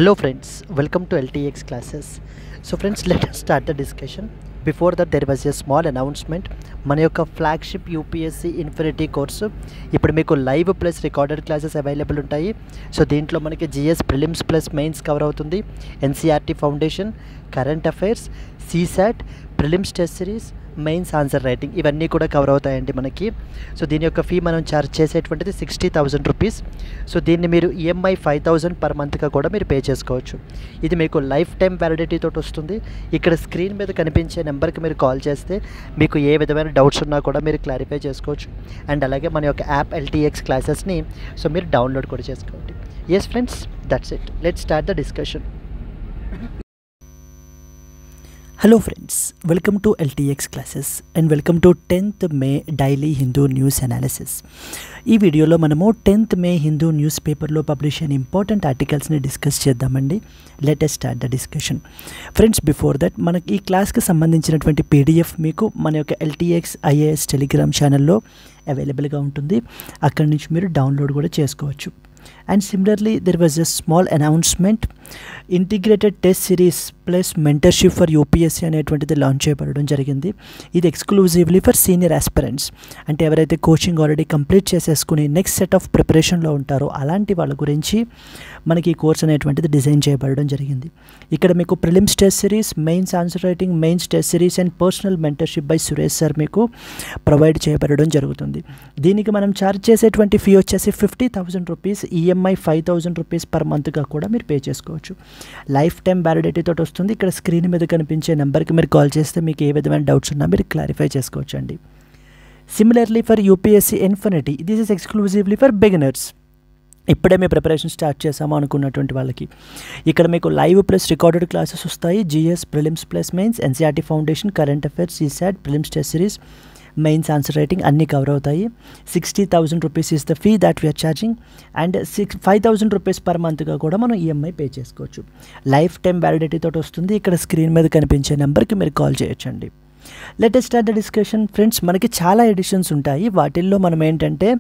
Hello friends, welcome to LTX classes. So friends, let us start the discussion. Before that there was a small announcement. మన యొక్క flagship UPSC infinity course ఇప్పుడు మీకు live plus recorded classes available ఉంటాయి. So దీంట్లో మనకి GS prelims plus mains cover అవుతుంది, NCERT foundation, current affairs, CSAT, prelims test series, mains answer writing ఇవన్నీ కూడా కవర్ అవుతాయండి మనకి. సో దీని యొక్క ఫీ మనం ఛార్జ్ చేసేటువంటిది 60,000 రూపీస్. సో దీన్ని మీరు ఈఎంఐ 5,000 పర్ మంత్గా కూడా మీరు పే చేసుకోవచ్చు. ఇది మీకు లైఫ్ టైం వ్యాలిడిటీ తోటి వస్తుంది. ఇక్కడ స్క్రీన్ మీద కనిపించే నెంబర్కి మీరు కాల్ చేస్తే మీకు ఏ విధమైన డౌట్స్ ఉన్నా కూడా మీరు క్లారిఫై చేసుకోవచ్చు. అండ్ అలాగే మన యొక్క యాప్ ఎల్టీఎక్స్ క్లాసెస్ని సో మీరు డౌన్లోడ్ కూడా చేసుకోండి. Yes friends, that's it. Let's start the discussion. Hello friends, welcome to LTX classes and welcome to 10th May Daily Hindu News Analysis. ఈ వీడియోలో మనము 10th May హిందూ న్యూస్ పేపర్లో పబ్లిష్ అయిన important ఆర్టికల్స్ని discuss చేద్దామండి. Let us start the discussion. Friends, before that మనకి ఈ క్లాస్కి సంబంధించినటువంటి పీడిఎఫ్ మీకు మన యొక్క LTX IAS టెలిగ్రామ్ ఛానల్లో అవైలబుల్గా ఉంటుంది. అక్కడి నుంచి మీరు డౌన్లోడ్ కూడా చేసుకోవచ్చు. And similarly, there was a small announcement. Integrated test series plus mentorship for UPSC అనేటువంటిది లాంచ్ చేయబడడం జరిగింది. ఇది ఎక్స్క్లూజివ్లీ ఫర్ సీనియర్ ఆస్పిరెంట్స్, అంటే ఎవరైతే కోచింగ్ ఆల్రెడీ కంప్లీట్ చేసేసుకుని నెక్స్ట్ సెట్ ఆఫ్ ప్రిపరేషన్లో ఉంటారో అలాంటి వాళ్ళ గురించి మనకి ఈ కోర్స్ అనేటువంటిది డిజైన్ చేయబడడం జరిగింది. ఇక్కడ మీకు prelims test series, mains answer writing, mains test series and personal mentorship by Suresh sir మీకు ప్రొవైడ్ చేయబడడం జరుగుతుంది. దీనికి మనం ఛార్జ్ చేసేటువంటి ఫీ వచ్చేసి 50,000 రూపీస్, ఈఎంఐ 5,000 రూపీస్ పర్ మంత్గా కూడా మీరు పే చేసుకోవచ్చు. లైఫ్ టైం వ్యాలిడిటీ తోటి వస్తుంది. ఇక్కడ స్క్రీన్ మీద కనిపించే నెంబర్కి మీరు కాల్ చేస్తే మీకు ఏ విధమైన డౌట్స్ ఉన్నా మీరు క్లారిఫై చేసుకోవచ్చు అండి. Similarly for UPSC infinity, this is exclusively for beginners. ఇప్పుడే మీ ప్రిపరేషన్ స్టార్ట్ చేసాము అనుకున్నటువంటి వాళ్ళకి ఇక్కడ మీకు లైవ్ ప్లస్ రికార్డెడ్ క్లాసెస్ వస్తాయి. GS prelims plus mains, NCERT foundation, current affairs, CSAT, prelims test series, mains answer writing అన్నీ కవర్ అవుతాయి. 60,000 rupees is the fee that we're charging and 5,000 rupees per మంత్గా కూడా మనం ఈఎంఐ పే చేసుకోవచ్చు. Life time validity తోటి వస్తుంది. ఇక్కడ screen మీద కనిపించే నెంబర్కి మీరు కాల్ చేయొచ్చండి. Let us start the discussion. Friends, మనకి చాలా ఎడిషన్స్ ఉంటాయి. వాటిల్లో మనం ఏంటంటే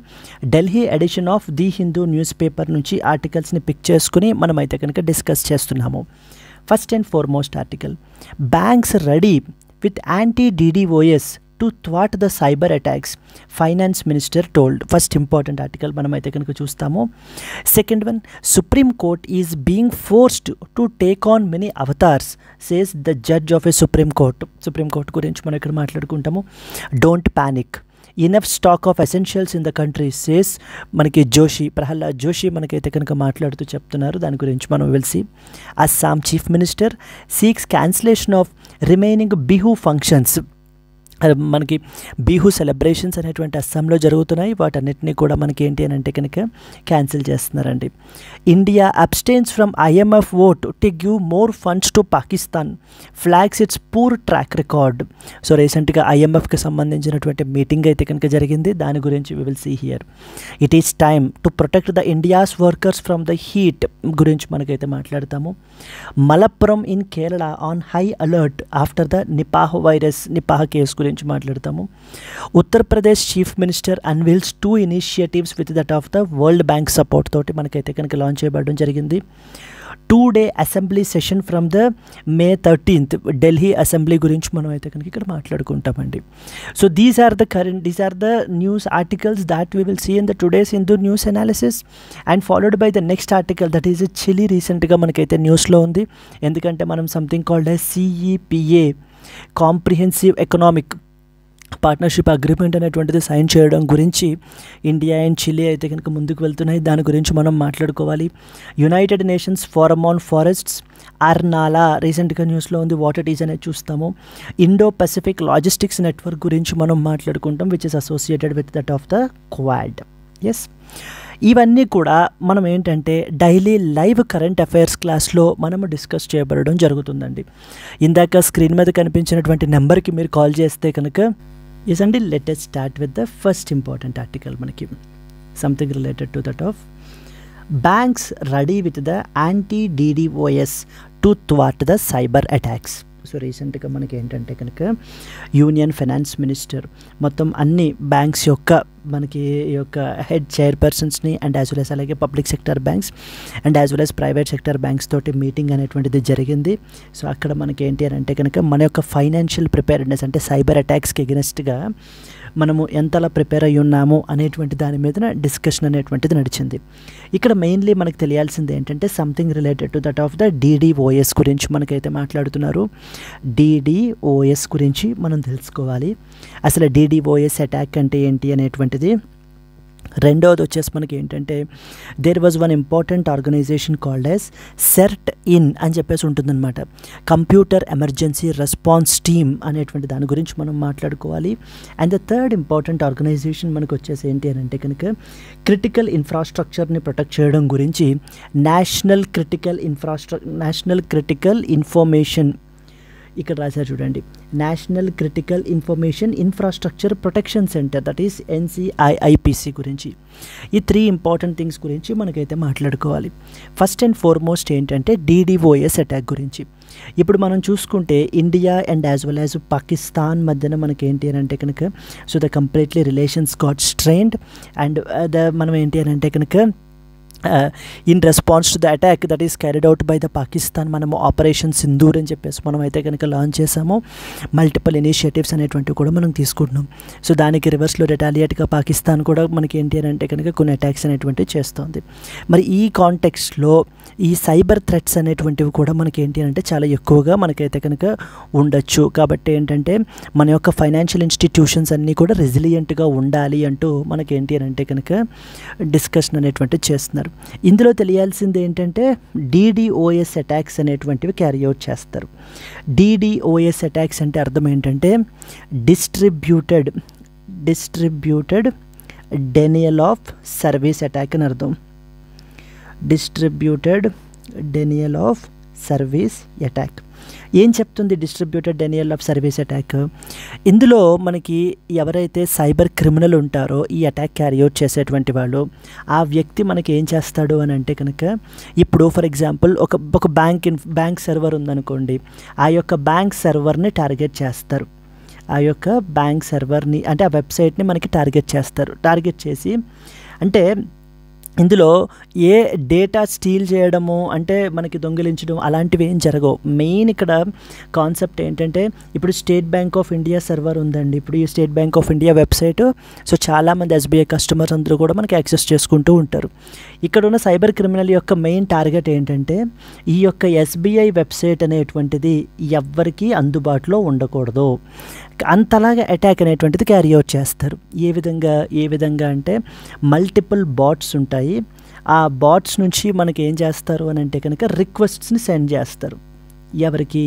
Delhi edition of the Hindu newspaper నుంచి ఆర్టికల్స్ని పిక్ చేసుకుని మనమైతే కనుక డిస్కస్ చేస్తున్నాము. First and foremost article, banks ready with anti DDoS to thwart the cyber attacks, finance minister told. First important article మనమైతే కనుక చూస్తాము. Second one, supreme court is being forced to take on many avatars, says the judge of a supreme court. Supreme court గురించి మనం ఇక్కడ మాట్లాడుకుంటాము. Don't panic, enough stock of essentials in the country, says మనకి జోషి, ప్రహ్లాద్ జోషి మనకైతే కనుక మాట్లాడుతూ చెప్తున్నారు. దాని గురించి మనం వెలిసి. Assam chief minister seeks cancellation of remaining Bihu functions. మనకి బిహు సెలబ్రేషన్స్ అనేటువంటి అస్సాంలో జరుగుతున్నాయి. వాటన్నిటినీ కూడా మనకి ఏంటి అని అంటే కనుక క్యాన్సిల్ చేస్తున్నారండి. India abstains from IMF vote to give more funds to Pakistan, flags its poor track record. So రీసెంట్గా IMFకి సంబంధించినటువంటి మీటింగ్ అయితే కనుక జరిగింది. దాని గురించి we will see here. It is time to protect the India's workers from the heat గురించి మనకైతే మాట్లాడతాము. Malappuram in Kerala on high alert after the Nipah virus, Nipah case గురించి మాట్లాడతాము. Uttar Pradesh chief minister unveils 2 initiatives with that of the world bank support తోటి మనకైతే కనుక launch చేయబడడం జరిగింది. 2-day assembly session from the May 13th Delhi assembly గురించి మనం అయితే కనుక ఇక్కడ మాట్లాడుకుంటామండి. So these are the news articles that we will see in the today's Hindu news analysis and followed by the next article that is Chile. రీసెంట్గా మనకైతే న్యూస్లో ఉంది. ఎందుకంటే మనం something called as CEPA, comprehensive economic partnership agreement అనేటువంటిది sign చేయడం గురించి India and Chile అయితే కనుక ముందుకు వెళ్తున్నాయి. దాని గురించి మనం మాట్లాడుకోవాలి. United nations forum on forests, Arnala రీసెంట్గా న్యూస్లో ఉంది. వాట్ ఇట్ ఈజ్ అనేది చూస్తాము. ఇండో పసిఫిక్ లాజిస్టిక్స్ నెట్వర్క్ గురించి మనం మాట్లాడుకుంటాం, which is associated with that of the Quad. Yes, ఇవన్నీ కూడా మనం ఏంటంటే డైలీ లైవ్ కరెంట్ అఫైర్స్ క్లాస్లో మనము డిస్కస్ చేయబడడం జరుగుతుందండి. ఇందాక స్క్రీన్ మీద కనిపించినటువంటి నెంబర్కి మీరు కాల్ చేస్తే కనుక ఎస్ అండి. Let us start with the first important article. మనకి something related to that of banks ready with the anti DDoS to thwart the cyber attacks. So రీసెంట్గా మనకి ఏంటంటే కనుక యూనియన్ ఫైనాన్స్ మినిస్టర్ మొత్తం అన్ని బ్యాంక్స్ యొక్క మనకి ఈ యొక్క హెడ్ చైర్పర్సన్స్ని అండ్ యాజ్ వెల్ యాజ్ అలాగే public sector banks and as well as private sector banks తోటి మీటింగ్ అనేటువంటిది జరిగింది. సో అక్కడ మనకి ఏంటి అని అంటే కనుక మన యొక్క ఫైనాన్షియల్ ప్రిపేర్డ్నెస్ అంటే సైబర్ అటాక్స్కి ఎగెనెస్ట్గా మనము ఎంతలా ప్రిపేర్ అయ్యి ఉన్నాము అనేటువంటి దాని మీద డిస్కషన్ అనేటువంటిది నడిచింది. ఇక్కడ మెయిన్లీ మనకు తెలియాల్సింది ఏంటంటే something related to that of the DDoS గురించి మనకైతే మాట్లాడుతున్నారు. DDoS గురించి మనం తెలుసుకోవాలి. అసలు DDoS అటాక్ అంటే ఏంటి అనేటువంటిది. రెండవది వచ్చేసి మనకి ఏంటంటే there was one important organisation called as CERT-IN అని చెప్పేసి ఉంటుందన్నమాట. కంప్యూటర్ ఎమర్జెన్సీ రెస్పాన్స్ టీమ్ అనేటువంటి దాని గురించి మనం మాట్లాడుకోవాలి. And the third important organisation మనకు వచ్చేసి ఏంటి అని అంటే కనుక క్రిటికల్ ఇన్ఫ్రాస్ట్రక్చర్ని ప్రొటెక్ట్ చేయడం గురించి నేషనల్ క్రిటికల్ ఇన్ఫర్మేషన్ ఇక్కడ రాశారు చూడండి, national critical infrastructure protection centre, that is NCIIPC గురించి. ఈ 3 ఇంపార్టెంట్ థింగ్స్ గురించి మనకైతే మాట్లాడుకోవాలి. ఫస్ట్ అండ్ ఫార్మోస్ట్ ఏంటంటే DDoS అటాక్ గురించి. ఇప్పుడు మనం చూసుకుంటే India and as well as Pakistan మధ్యన మనకి ఏంటి అని అంటే కనుక so the completely relations got strained and మనం ఏంటి అని అంటే కనుక in response to the attack that is carried out by the Pakistan మనము ఆపరేషన్ సింధూర్ అని చెప్పేసి మనం అయితే కనుక లాంచ్ చేసాము. మల్టిపుల్ ఇనిషియేటివ్స్ అనేటువంటివి కూడా మనం తీసుకుంటున్నాం. సో దానికి రివర్స్లో రిటాలియేట్గా పాకిస్తాన్ కూడా మనకి ఏంటి అని అంటే కనుక కొన్ని అటాక్స్ అనేటువంటివి చేస్తుంది. మరి ఈ కాంటెక్స్ట్లో ఈ సైబర్ థ్రెట్స్ అనేటువంటివి కూడా మనకి ఏంటి అంటే చాలా ఎక్కువగా మనకైతే కనుక ఉండొచ్చు. కాబట్టి ఏంటంటే మన యొక్క ఫైనాన్షియల్ ఇన్స్టిట్యూషన్స్ అన్నీ కూడా రెసిలియంట్గా ఉండాలి అంటూ మనకి ఏంటి అని అంటే కనుక డిస్కషన్ అనేటువంటివి చేస్తున్నారు. ఇందులో తెలియాల్సింది ఏంటంటే DDoS అటాక్స్ అనేటువంటివి క్యారీ అవుట్ చేస్తారు. DDoS అటాక్స్ అంటే అర్థం ఏంటంటే distributed denial of service attack అని అర్థం. Distributed denial of service attack ఏం చెప్తుంది? Distributed denial of service attack ఇందులో మనకి ఎవరైతే సైబర్ క్రిమినల్ ఉంటారో ఈ అటాక్ క్యారీ అవుట్ చేసేటువంటి వాళ్ళు ఆ వ్యక్తి మనకి ఏం చేస్తాడు అని అంటే కనుక ఇప్పుడు ఫర్ ఎగ్జాంపుల్ ఒక బ్యాంక్ సర్వర్ ఉందనుకోండి, ఆ యొక్క బ్యాంక్ సర్వర్ని టార్గెట్ చేస్తారు. ఆ యొక్క బ్యాంక్ సర్వర్ని అంటే ఆ వెబ్సైట్ని మనకి టార్గెట్ చేస్తారు. టార్గెట్ చేసి అంటే ఇందులో ఏ డేటా స్టీల్ చేయడము అంటే మనకి దొంగిలించడం అలాంటివి ఏం జరగవు. మెయిన్ ఇక్కడ కాన్సెప్ట్ ఏంటంటే ఇప్పుడు state bank of India server ఉందండి. ఇప్పుడు ఈ state bank of India website so చాలామంది SBI కస్టమర్స్ అందరూ కూడా మనకి యాక్సెస్ చేసుకుంటూ ఉంటారు. ఇక్కడ ఉన్న సైబర్ క్రిమినల్ యొక్క మెయిన్ టార్గెట్ ఏంటంటే ఈ యొక్క SBI వెబ్సైట్ అనేటువంటిది ఎవ్వరికీ అందుబాటులో ఉండకూడదు. అంతలాగా అటాక్ అనేటువంటిది క్యారీ అవుట్ చేస్తారు. ఏ విధంగా అంటే మల్టిపుల్ బాట్స్ ఉంటాయి. ఆ బాట్స్ నుంచి మనకి ఏం చేస్తారు అని అంటే కనుక రిక్వెస్ట్స్ని సెండ్ చేస్తారు. ఎవరికి?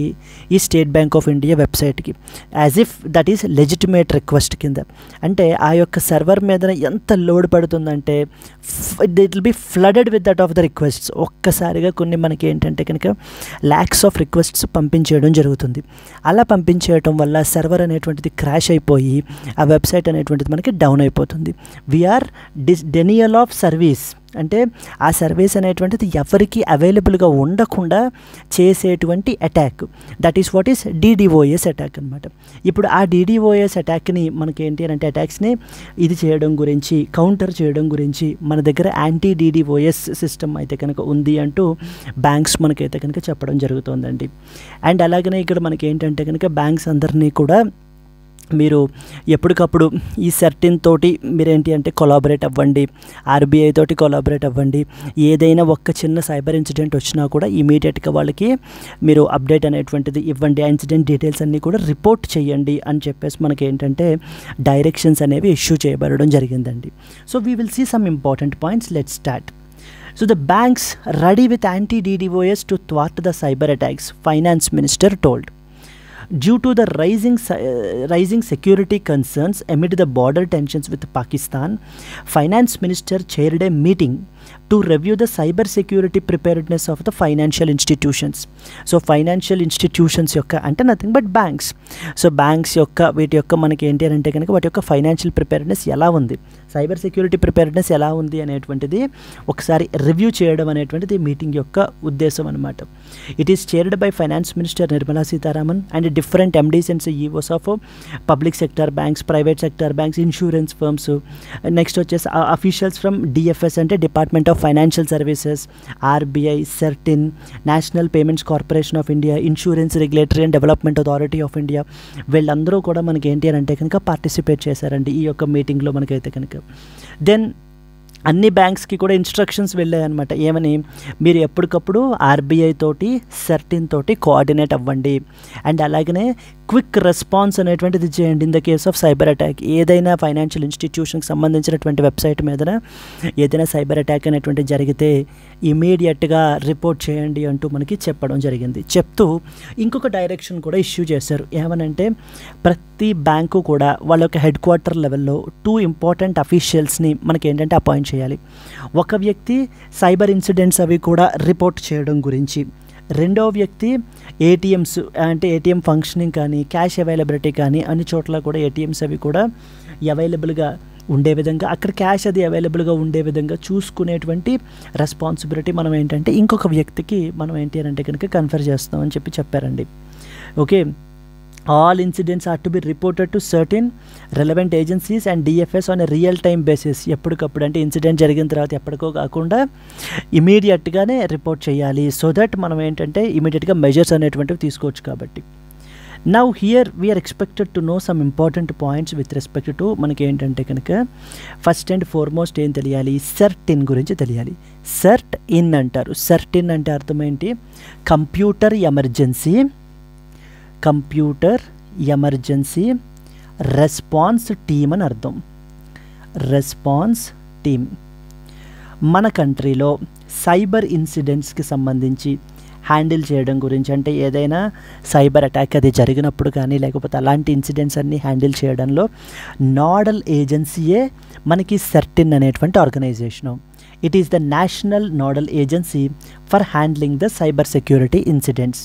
ఈ స్టేట్ బ్యాంక్ ఆఫ్ ఇండియా వెబ్సైట్కి as if that is legitimate request కింద. అంటే ఆ యొక్క సర్వర్ మీద ఎంత లోడ్ పడుతుందంటే it will be flooded with that of the requests. ఒక్కసారిగా కొన్ని మనకి ఏంటంటే కనుక ల్యాక్స్ ఆఫ్ రిక్వెస్ట్స్ పంపించేయడం జరుగుతుంది. అలా పంపించేయడం వల్ల సర్వర్ అనేటువంటిది క్రాష్ అయిపోయి ఆ వెబ్సైట్ అనేటువంటిది మనకి డౌన్ అయిపోతుంది. వీఆర్ డెనియల్ ఆఫ్ సర్వీస్ అంటే ఆ సర్వీస్ అనేటువంటిది ఎవరికి అవైలబుల్గా ఉండకుండా చేసేటువంటి attack, that is what is DDoS attack అనమాట. ఇప్పుడు ఆ DDoS అటాక్ని మనకి ఏంటి అంటే అటాక్స్ని ఇది చేయడం గురించి కౌంటర్ చేయడం గురించి మన దగ్గర యాంటీ DDoS సిస్టమ్ అయితే కనుక ఉంది అంటూ బ్యాంక్స్ మనకైతే కనుక చెప్పడం జరుగుతుందండి. అండ్ అలాగనే ఇక్కడ మనకి ఏంటంటే కనుక బ్యాంక్స్ అందరినీ కూడా మీరు ఎప్పటికప్పుడు ఈ CERT-IN తోటి మీరేంటి అంటే కొలాబరేట్ అవ్వండి, RBI తోటి కొలాబరేట్ అవ్వండి. ఏదైనా ఒక్క చిన్న సైబర్ ఇన్సిడెంట్ వచ్చినా కూడా ఇమీడియట్గా వాళ్ళకి మీరు అప్డేట్ అనేటువంటిది ఇవ్వండి, ఆ ఇన్సిడెంట్ డీటెయిల్స్ అన్నీ కూడా రిపోర్ట్ చేయండి అని చెప్పేసి మనకి ఏంటంటే డైరెక్షన్స్ అనేవి ఇష్యూ చేయబడడం జరిగిందండి. So we will see some important points. Let's start. So the banks ready with anti-DDoS to thwart the cyber attacks, Finance Minister told. Due to the rising security concerns amid the border tensions with Pakistan, Finance Minister chaired a meeting to review the cyber security preparedness of the financial institutions. So financial institutions yokka ante nothing but banks. So banks yokka veeti yokka manaki enti ante kanaka vaati yokka financial preparedness ela undi. Cyber security preparedness ఎలా ఉంది అనేటువంటిది ఒకసారి review చేయడం అనేటువంటిది meeting యొక్క ఉద్దేశం అనమాట. It is chaired by finance minister Nirmala Sitharaman and different MDs and CEOs of public sector banks, private sector banks, insurance firms. Next వచ్చేసి అఫీషియల్స్ ఫ్రమ్ డిఎఫ్ఎస్ అంటే department of financial services, RBI, CERT-In, national payments corporation of India, insurance regulatory and development authority of India. వీళ్ళందరూ కూడా మనకి ఏంటి అని అంటే కనుక participate చేశారండి ఈ యొక్క మీటింగ్లో మనకైతే కనుక. దెన్ అన్ని బ్యాంక్స్కి కూడా ఇన్స్ట్రక్షన్స్ వెళ్ళాయి అనమాట. ఏమని, మీరు ఎప్పటికప్పుడు ఆర్బీఐ తోటి, సెర్టిన్ తోటి కోఆర్డినేట్ అవ్వండి అండ్ అలాగనే క్విక్ రెస్పాన్స్ అనేటువంటిది చేయండి in the case of cyber attack. ఏదైనా ఫైనాన్షియల్ ఇన్స్టిట్యూషన్కి సంబంధించినటువంటి వెబ్సైట్ మీద ఏదైనా సైబర్ అటాక్ అనేటువంటిది జరిగితే ఇమీడియట్గా రిపోర్ట్ చేయండి అంటూ మనకి చెప్పడం జరిగింది. చెప్తూ ఇంకొక డైరెక్షన్ కూడా ఇష్యూ చేశారు. ఏమనంటే ప్రతి బ్యాంకు కూడా వాళ్ళ యొక్క హెడ్ క్వార్టర్ లెవెల్లో 2 ఇంపార్టెంట్ అఫీషియల్స్ని మనకి ఏంటంటే అపాయింట్ చేయాలి. ఒక వ్యక్తి సైబర్ ఇన్సిడెంట్స్ అవి కూడా రిపోర్ట్ చేయడం గురించి, రెండవ వ్యక్తి ఏటీఎంస్ అంటే ఏటీఎం ఫంక్షనింగ్ కానీ, క్యాష్ అవైలబిలిటీ కానీ, అన్ని చోట్ల కూడా ఏటీఎంస్ అవి కూడా అవైలబుల్గా ఉండే విధంగా, అక్కడ క్యాష్ అది అవైలబుల్గా ఉండే విధంగా చూసుకునేటువంటి రెస్పాన్సిబిలిటీ మనం ఏంటంటే ఇంకొక వ్యక్తికి మనం ఏంటి అని అంటే కనుక కన్ఫర్ చేస్తామని చెప్పారండి. Okay, all incidents are to be reported to certain relevant agencies and DFS on a real time basis. ఎప్పటికప్పుడు అంటే ఇన్సిడెంట్ జరిగిన తర్వాత ఎప్పటికో కాకుండా ఇమీడియట్గానే రిపోర్ట్ చేయాలి. సో దట్ మనం ఏంటంటే ఇమీడియట్గా మెజర్స్ అనేటువంటివి తీసుకోవచ్చు కాబట్టి. Now here we're expected to know some important points with respect to మనకి ఏంటంటే కనుక ఫస్ట్ అండ్ ఫార్మోస్ట్ ఏం తెలియాలి, సెర్టిన్ గురించి తెలియాలి. సెర్ట్ ఇన్ అంటారు. సెర్టిన్ అంటే అర్థం ఏంటి, కంప్యూటర్ ఎమర్జెన్సీ రెస్పాన్స్ టీమ్ అని అర్థం. రెస్పాన్స్ టీమ్ మన కంట్రీలో సైబర్ ఇన్సిడెంట్స్కి సంబంధించి హ్యాండిల్ చేయడం గురించి, అంటే ఏదైనా సైబర్ అటాక్ అది జరిగినప్పుడు కానీ లేకపోతే అలాంటి ఇన్సిడెంట్స్ అన్నీ హ్యాండిల్ చేయడంలో నోడల్ ఏజెన్సీయే మనకి సెర్టిన్ అనేటువంటి organisation. It is the national nodal agency for handling the cyber security incidents.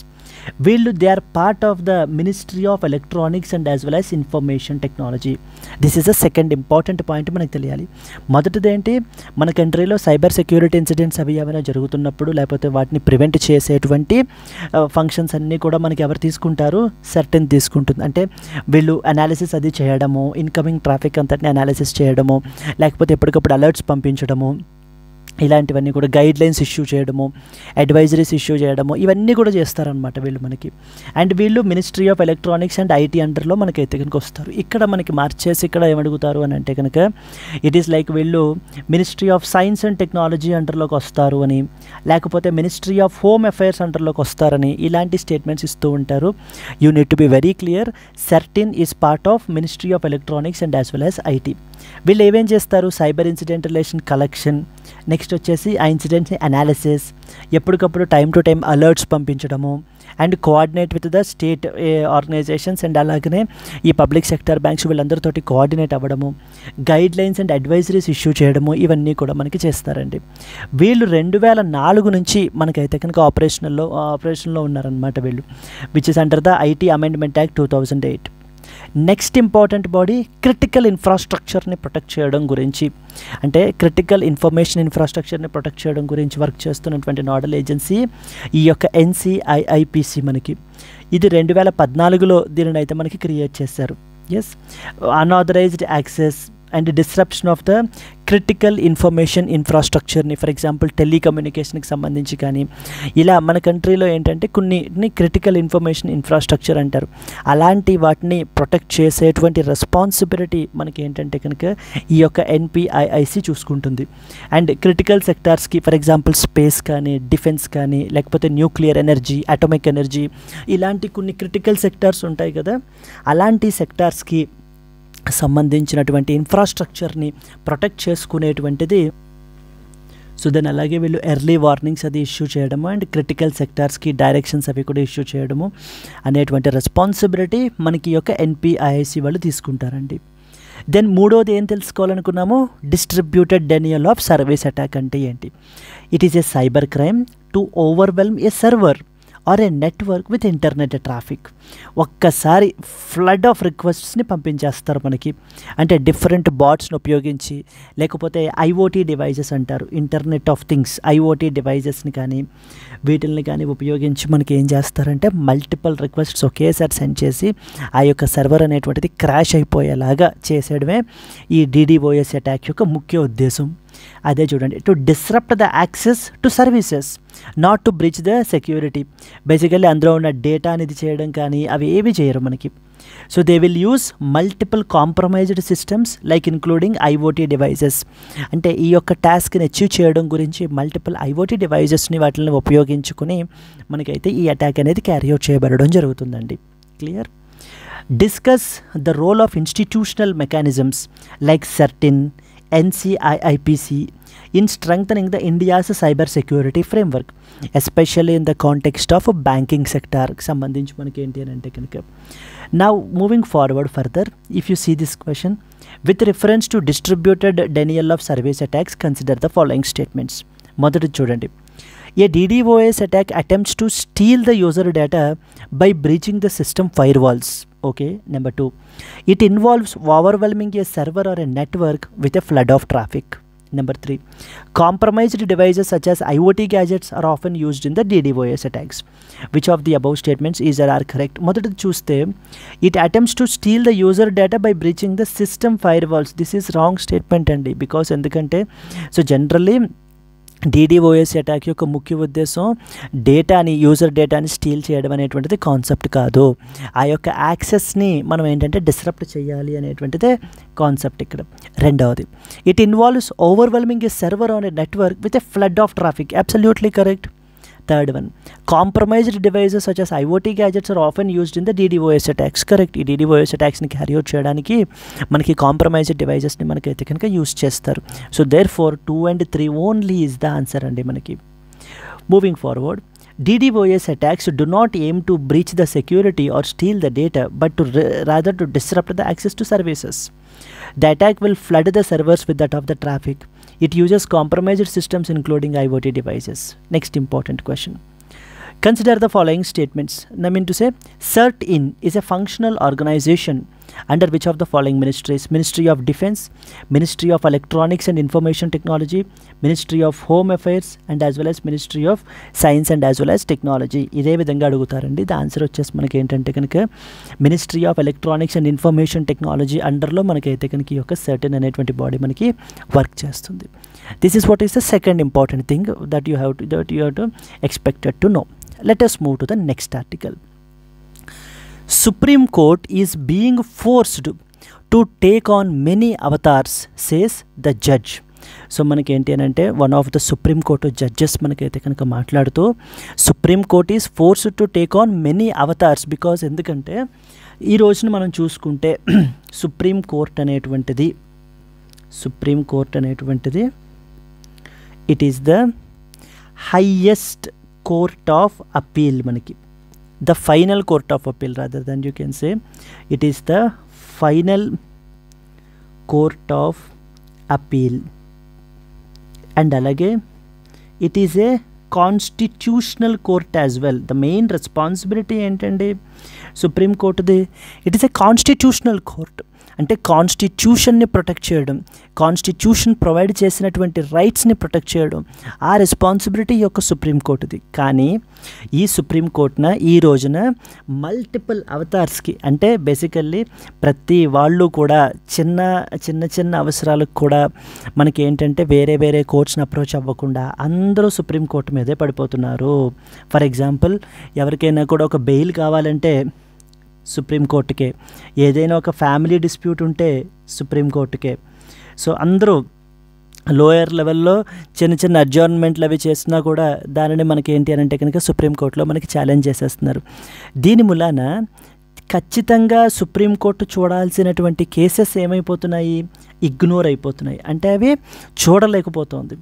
వీళ్ళు they are part of the ministry of electronics and as well as information technology. This is a second important point మనకు తెలియాలి. మొదటిది ఏంటి, మన కంట్రీలో cyber security incidents అవి ఏమైనా జరుగుతున్నప్పుడు లేకపోతే వాటిని ప్రివెంట్ చేసేటువంటి ఫంక్షన్స్ అన్నీ కూడా మనకి ఎవరు తీసుకుంటారు, సెర్టిన్ తీసుకుంటుంది. అంటే వీళ్ళు అనాలిసిస్ అది చేయడము, ఇన్కమింగ్ ట్రాఫిక్ అంతటిని అనాలిసిస్ చేయడము, లేకపోతే ఎప్పటికప్పుడు అలర్ట్స్ పంపించడము, ఇలాంటివన్నీ కూడా గైడ్ లైన్స్ ఇష్యూ చేయడము, అడ్వైజరీస్ ఇష్యూ చేయడము, ఇవన్నీ కూడా చేస్తారనమాట వీళ్ళు మనకి. అండ్ వీళ్ళు ministry of electronics and IT అండర్లో మనకైతే కనుక వస్తారు. ఇక్కడ మనకి మార్చేసి ఇక్కడ ఏమడుగుతారు అని అంటే కనుక ఇట్ ఈస్ లైక్ వీళ్ళు ministry of science and technology అండర్లోకి వస్తారు అని, లేకపోతే మినిస్ట్రీ ఆఫ్ హోమ్ అఫైర్స్ అండర్లోకి వస్తారని ఇలాంటి స్టేట్మెంట్స్ ఇస్తూ ఉంటారు. You need to be very clear, CERT-In is part of ministry of electronics and as well as IT. వీళ్ళు ఏమేం చేస్తారు, cyber incident relation collection, next వచ్చేసి ఆ ఇన్సిడెంట్ని అనాలిసిస్, ఎప్పటికప్పుడు టైం టు టైం అలర్ట్స్ పంపించడము, and coordinate with the state organisations and అలాగనే ఈ పబ్లిక్ సెక్టర్ బ్యాంక్స్ వీళ్ళందరితోటి కోఆర్డినేట్ అవ్వడము, guide lines and advisories issue చేయడము, ఇవన్నీ కూడా మనకి చేస్తారండి. వీళ్ళు 2004 నుంచి మనకైతే కనుక ఆపరేషన్లో ఉన్నారనమాట వీళ్ళు, which is under the IT amendment act 2008. Next important body critical ఇన్ఫ్రాస్ట్రక్చర్ని ప్రొటెక్ట్ చేయడం గురించి, అంటే క్రిటికల్ ఇన్ఫర్మేషన్ ఇన్ఫ్రాస్ట్రక్చర్ని ప్రొటెక్ట్ చేయడం గురించి వర్క్ చేస్తున్నటువంటి నోడల్ ఏజెన్సీ ఈ యొక్క NCIIPC మనకి. ఇది 2014లో దీనిని అయితే మనకి క్రియేట్ చేశారు. Yes, unauthorized access and disruption of the critical information ఇన్ఫ్రాస్ట్రక్చర్ని, ఫర్ ఎగ్జాంపుల్ టెలికమ్యూనికేషన్కి సంబంధించి కానీ, ఇలా మన కంట్రీలో ఏంటంటే కొన్ని క్రిటికల్ ఇన్ఫర్మేషన్ ఇన్ఫ్రాస్ట్రక్చర్ అంటారు, అలాంటి వాటిని ప్రొటెక్ట్ చేసేటువంటి రెస్పాన్సిబిలిటీ మనకి ఏంటంటే కనుక ఈ యొక్క NPIIC చూసుకుంటుంది. అండ్ క్రిటికల్ సెక్టార్స్కి, ఫర్ ఎగ్జాంపుల్ స్పేస్ కానీ, డిఫెన్స్ కానీ, లేకపోతే న్యూక్లియర్ ఎనర్జీ, అటామిక్ ఎనర్జీ, ఇలాంటి కొన్ని క్రిటికల్ సెక్టార్స్ ఉంటాయి కదా, అలాంటి సెక్టార్స్కి సంబంధించినటువంటి ఇన్ఫ్రాస్ట్రక్చర్ని ప్రొటెక్ట్ చేసుకునేటువంటిది. సో దాన్ని అలాగే వీళ్ళు ఎర్లీ వార్నింగ్స్ అది ఇష్యూ చేయడము అండ్ క్రిటికల్ సెక్టార్స్కి డైరెక్షన్స్ అవి కూడా ఇష్యూ చేయడము అనేటువంటి రెస్పాన్సిబిలిటీ మనకి యొక్క NPIIC వాళ్ళు తీసుకుంటారండి. దెన్ మూడోది ఏం తెలుసుకోవాలనుకున్నాము, distributed denial of service attack అంటే ఏంటి. It is a cyber crime to overwhelm a server or a network with internet traffic. ఒక్కసారి ఫ్లడ్ ఆఫ్ రిక్వెస్ట్స్ని పంపించేస్తారు మనకి. అంటే డిఫరెంట్ బాట్స్ని ఉపయోగించి, లేకపోతే ఐఓటీ డివైజెస్ అంటారు, ఇంటర్నెట్ ఆఫ్ థింగ్స్, ఐఓటీ డివైజెస్ని కానీ వీటిల్ని కానీ ఉపయోగించి మనకి ఏం చేస్తారంటే మల్టిపుల్ రిక్వెస్ట్స్ ఒకేసారి సెండ్ చేసి ఆ యొక్క సర్వర్ అనేటువంటిది క్రాష్ అయిపోయేలాగా చేసేయడమే ఈ DDoS అటాక్ యొక్క ముఖ్య ఉద్దేశం. అదే చూడండి, to disrupt the access to services, not to breach the security. Basically అందులో ఉన్న డేటా అనేది చేయడం కానీ అవి ఏవి చేయరు మనకి. So they will use multiple compromised systems like including IoT devices. అంటే ఈ యొక్క టాస్క్ని అచీవ్ చేయడం గురించి మల్టిపుల్ ఐఓటీ డివైజెస్ని వాటిని ఉపయోగించుకుని మనకైతే ఈ అటాక్ అనేది క్యారీ అవుట్ చేయబడడం జరుగుతుందండి. Clear? Discuss the role of institutional mechanisms like CERT-In, NCIIPC in strengthening the India's cyber security framework, especially in the context of banking sector సంబంధించి మనకి ఏంటి అని అంటే కనుక. Now moving forward further, if you see this question, with reference to distributed denial of service attacks, consider the following statements. మొదటి చూడండి, a DDoS attack attempts to steal the user data by breaching the system firewalls. Okay. Number 2, it involves overwhelming a server or a network with a flood of traffic. Number 3, compromised devices such as IoT gadgets are often used in the DDoS attacks. Which of the above statements is or are correct? మొదటిది చూస్తే, it attempts to steal the user data by breaching the system firewalls. This is wrong statement అండి. Because ఎందుకంటే so generally DDoS attack యొక్క ముఖ్య ఉద్దేశం డేటాని, user డేటాని steel చేయడం అనేటువంటిది కాన్సెప్ట్ కాదు. ఆ యొక్క యాక్సెస్ని మనం ఏంటంటే డిస్రప్ట్ చేయాలి అనేటువంటిదే కాన్సెప్ట్ ఇక్కడ. రెండవది, it involves overwhelming A server on a network with a flood of traffic. Absolutely correct. Third one, compromised devices such as IoT gadgets are often used in the DDoS attacks. Correct. ఈ DDoS అటాక్స్ని carry out చేయడానికి మనకి compromised డివైజెస్ని మనకైతే కనుక use చేస్తారు. So therefore 2 and 3 only is the answer అండి మనకి. Moving forward, DDoS attacks do not aim to breach the security or steal the data, but rather to disrupt the access to services. The attack will flood the servers with that of the traffic. It uses compromised systems including IoT devices. Next important question. Consider the following statements. I mean to say, CERT-In is a functional organization under which of the following ministries? Ministry of Defense, Ministry of Electronics and Information Technology, Ministry of Home Affairs, and as well as Ministry of Science and as well as Technology. ఇదే విధంగా అడుగుతారండి. The answer వచ్చేసి మనకి ఏంటంటే కనుక ministry of electronics and information technology అండర్లో మనకైతే కనుక ఈ యొక్క CERT-In అనేటువంటి బాడీ మనకి వర్క్ చేస్తుంది. This is what is the second important thing that you have to expected to no. Let us move to the next article. Supreme Court is being forced to take on many avatars, says the judge. So మనకి ఏంటి అని అంటే one of the supreme court judges మనకైతే కనుక మాట్లాడుతూ supreme court is forced to take on many avatars. Because ఎందుకంటే ఈ రోజున మనం చూసుకుంటే సుప్రీం కోర్ట్ అనేటువంటిది it is the highest court of appeal. మనకి the final court of appeal, rather than you can say it is the final court of appeal. And అలాగే it is a constitutional court as well. The main responsibility ఏంటండి supreme కోర్టుది? It is a constitutional court. అంటే కాన్స్టిట్యూషన్ని protect చేయడం, constitution provide చేసినటువంటి రైట్స్ని protect చేయడం, ఆ రెస్పాన్సిబిలిటీ యొక్క సుప్రీంకోర్టుది. కానీ ఈ సుప్రీంకోర్టున ఈ రోజున మల్టిపుల్ అవతార్స్కి, అంటే బేసికల్లీ ప్రతి వాళ్ళు కూడా చిన్న అవసరాలకు కూడా మనకి ఏంటంటే వేరే కోర్ట్స్ని అప్రోచ్ అవ్వకుండా అందరూ సుప్రీంకోర్టు మీదే పడిపోతున్నారు. ఫర్ ఎగ్జాంపుల్, ఎవరికైనా కూడా ఒక బెయిల్ కావాలంటే సుప్రీంకోర్టుకే, ఏదైనా ఒక ఫ్యామిలీ డిస్ప్యూట్ ఉంటే సుప్రీంకోర్టుకే. సో అందరూ లోయర్ లెవెల్లో చిన్న అడ్జర్న్మెంట్లు అవి చేసినా కూడా దానిని మనకి ఏంటి అని అంటే కనుక సుప్రీంకోర్టులో మనకి ఛాలెంజ్ చేసేస్తున్నారు. దీని మూలాన ఖచ్చితంగా సుప్రీంకోర్టు చూడాల్సినటువంటి కేసెస్ ఏమైపోతున్నాయి? ఇగ్నోర్ అయిపోతున్నాయి. అంటే అవి చూడలేకపోతుంది.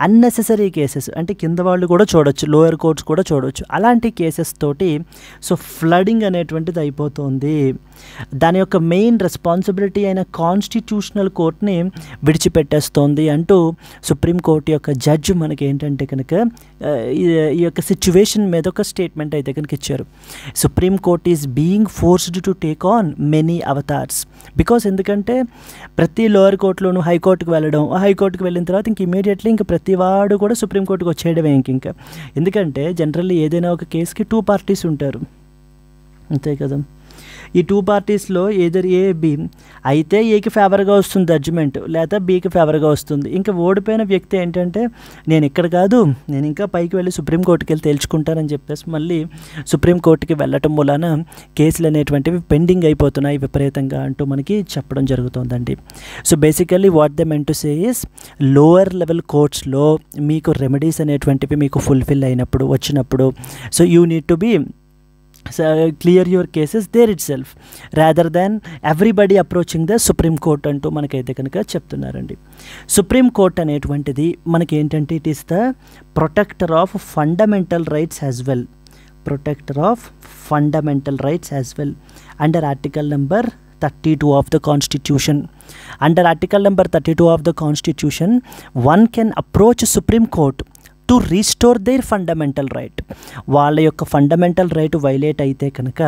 అన్నెసెసరీ కేసెస్ అంటే కింద వాళ్ళు కూడా చూడొచ్చు, లోయర్ కోర్ట్స్ కూడా చూడవచ్చు. అలాంటి కేసెస్ తోటి సో ఫ్లడింగ్ అనేటువంటిది అయిపోతుంది. దాని యొక్క మెయిన్ రెస్పాన్సిబిలిటీ అయిన కాన్స్టిట్యూషనల్ కోర్ట్ని విడిచిపెట్టేస్తోంది అంటూ సుప్రీంకోర్టు యొక్క జడ్జి మనకి ఏంటంటే కనుక ఈ యొక్క సిచ్యువేషన్ మీద ఒక స్టేట్మెంట్ అయితే కనుక ఇచ్చారు. Supreme Court is being forced to take on many avatars because ఎందుకంటే ప్రతి లోయర్ కోర్టులోనూ హైకోర్టుకు వెళ్ళడం, హైకోర్టుకు వెళ్ళిన తర్వాత ఇంక ఇమీడియట్లీ ఇంక ప్రతి వాడు కూడా సుప్రీంకోర్టుకు వచ్చేయడమే ఇంకా. ఎందుకంటే జనరల్లీ ఏదైనా ఒక కేసుకి 2 పార్టీస్ ఉంటారు, అంతే కదా. ఈ 2 పార్టీస్లో ఏదర్ ఏ బి అయితే ఏకి ఫేవర్గా వస్తుంది జడ్జిమెంట్, లేదా బీకి ఫేవర్గా వస్తుంది. ఇంకా ఓడిపోయిన వ్యక్తి ఏంటంటే నేను ఇక్కడ కాదు, నేను ఇంకా పైకి వెళ్ళి సుప్రీంకోర్టుకి వెళ్ళి తేల్చుకుంటానని చెప్పేసి మళ్ళీ సుప్రీంకోర్టుకి వెళ్ళటం వలన కేసులు అనేటువంటివి పెండింగ్ అయిపోతున్నాయి విపరీతంగా అంటూ మనకి చెప్పడం జరుగుతుందండి. So basically what they meant to say is lower level కోర్ట్స్లో మీకు రెమెడీస్ అనేటువంటివి మీకు ఫుల్ఫిల్ అయినప్పుడు వచ్చినప్పుడు so you need to be clear your cases there itself rather than everybody approaching the supreme court అంటూ మనకైతే కనుక చెప్తున్నారండి. సుప్రీం కోర్ట్ అనేటువంటిది మనకి ఏంటంటే it is the protector of fundamental rights as well, protector of fundamental rights as well under article number 32 of the Constitution. Under article number 32 of the Constitution, one can approach Supreme Court to restore their fundamental right. వాళ్ళ యొక్క fundamental right violate అయితే కనుక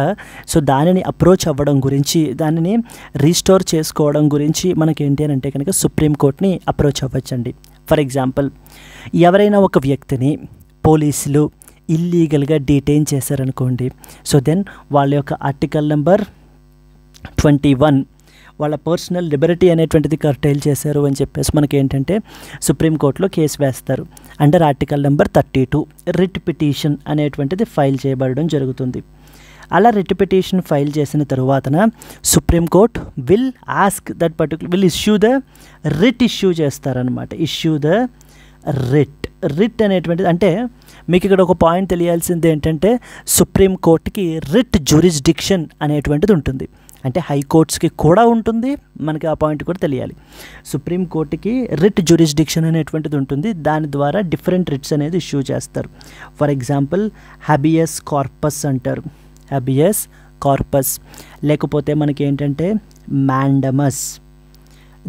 so దానిని approach అవ్వడం గురించి, దానిని restore చేసుకోవడం గురించి మనకేంటి అని అంటే కనుక సుప్రీంకోర్టుని అప్రోచ్ అవ్వచ్చండి. ఫర్ ఎగ్జాంపుల్ ఎవరైనా ఒక వ్యక్తిని పోలీసులు ఇల్లీగల్గా డిటైన్ చేశారనుకోండి, సో దెన్ వాళ్ళ యొక్క ఆర్టికల్ నెంబర్ 21 వాళ్ళ పర్సనల్ లిబర్టీ అనేటువంటిది కర్టైల్ చేశారు అని చెప్పేసి మనకి ఏంటంటే సుప్రీంకోర్టులో కేసు వేస్తారు. Under article number 32 writ petition అనేటువంటిది ఫైల్ చేయబడడం జరుగుతుంది. అలా రిట్ పిటిషన్ ఫైల్ చేసిన తరువాతన supreme court will ask that particular will issue the writ issue చేస్తారనమాట. ఇష్యూ ద రిట్ అనేటువంటిది అంటే మీకు ఇక్కడ ఒక పాయింట్ తెలియాల్సింది ఏంటంటే సుప్రీంకోర్టుకి రిట్ జ్యూరిస్డిక్షన్ అనేటువంటిది ఉంటుంది. అంటే హైకోర్ట్స్కి కూడా ఉంటుంది, మనకి ఆ పాయింట్ కూడా తెలియాలి. సుప్రీంకోర్టుకి రిట్ జ్యూరిస్డిక్షన్ అనేటువంటిది ఉంటుంది, దాని ద్వారా డిఫరెంట్ రిట్స్ అనేది ఇష్యూ చేస్తారు. ఫర్ ఎగ్జాంపుల్ హబియస్ కార్పస్ అంటారు, హబియస్ కార్పస్. లేకపోతే మనకి ఏంటంటే mandamus.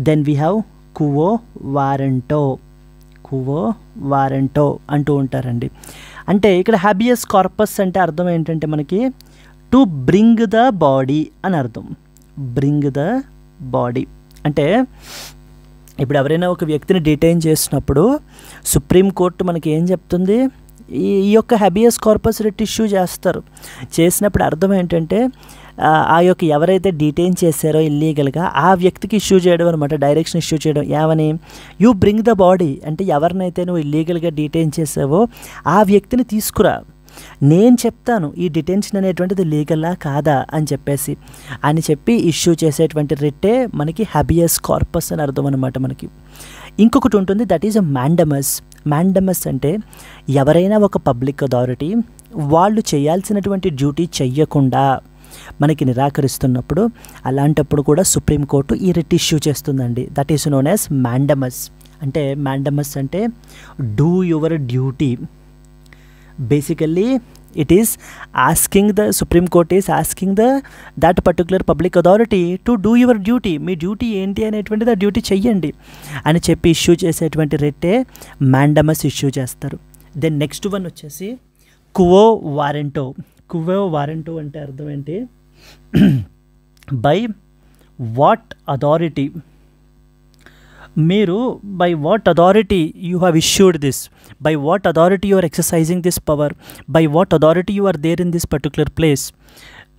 Then we have quo warranto అంటూ ఉంటారండి. అంటే ఇక్కడ హబియస్ కార్పస్ అంటే అర్థం ఏంటంటే మనకి టు బ్రింగ్ ద బాడీ అని అర్థం. బ్రింగ్ ద బాడీ అంటే ఇప్పుడు ఎవరైనా ఒక వ్యక్తిని డిటైన్ చేసినప్పుడు సుప్రీంకోర్టు మనకి ఏం చెప్తుంది, ఈ యొక్క హబియస్ కార్పస్ రిట్ ఇష్యూ చేసినప్పుడు అర్థం ఏంటంటే ఆ యొక్క ఎవరైతే డిటైన్ చేశారో ఇల్లీగల్గా ఆ వ్యక్తికి ఇష్యూ చేయడం అనమాట, డైరెక్షన్ ఇష్యూ చేయడం. ఏమని యూ బ్రింగ్ ద బాడీ అంటే ఎవరినైతే నువ్వు ఇల్లీగల్గా డిటైన్ చేసావో ఆ వ్యక్తిని తీసుకురా, నేను చెప్తాను ఈ డిటెన్షన్ అనేటువంటిది లీగలా కాదా అని చెప్పి ఇష్యూ చేసేటువంటి రిట్టే మనకి హబియస్ కార్పస్ అని అర్థం అనమాట. మనకి ఇంకొకటి ఉంటుంది, that is a mandamus. Mandamus అంటే ఎవరైనా ఒక పబ్లిక్ అథారిటీ వాళ్ళు చేయాల్సినటువంటి డ్యూటీ చెయ్యకుండా మనకి నిరాకరిస్తున్నప్పుడు అలాంటప్పుడు కూడా సుప్రీంకోర్టు ఈ రిట్ ఇష్యూ చేస్తుందండి. That is known as mandamus. అంటే మ్యాండమస్ అంటే do your duty. Basically it is asking the Supreme Court is asking that particular public authority to do your duty. మీ డ్యూటీ ఏంటి అనేటువంటిది ఆ డ్యూటీ చెయ్యండి అని చెప్పి ఇష్యూ చేసేటువంటి రిట్టే మ్యాండమస్ ఇష్యూ చేస్తారు. దెన్ నెక్స్ట్ వన్ వచ్చేసి కువో వారెంటో అంటే అర్థం ఏంటి, బై వాట్ అథారిటీ మీరు by what authority you have issued this, by what authority you are exercising this power, by what authority you are there in this particular place.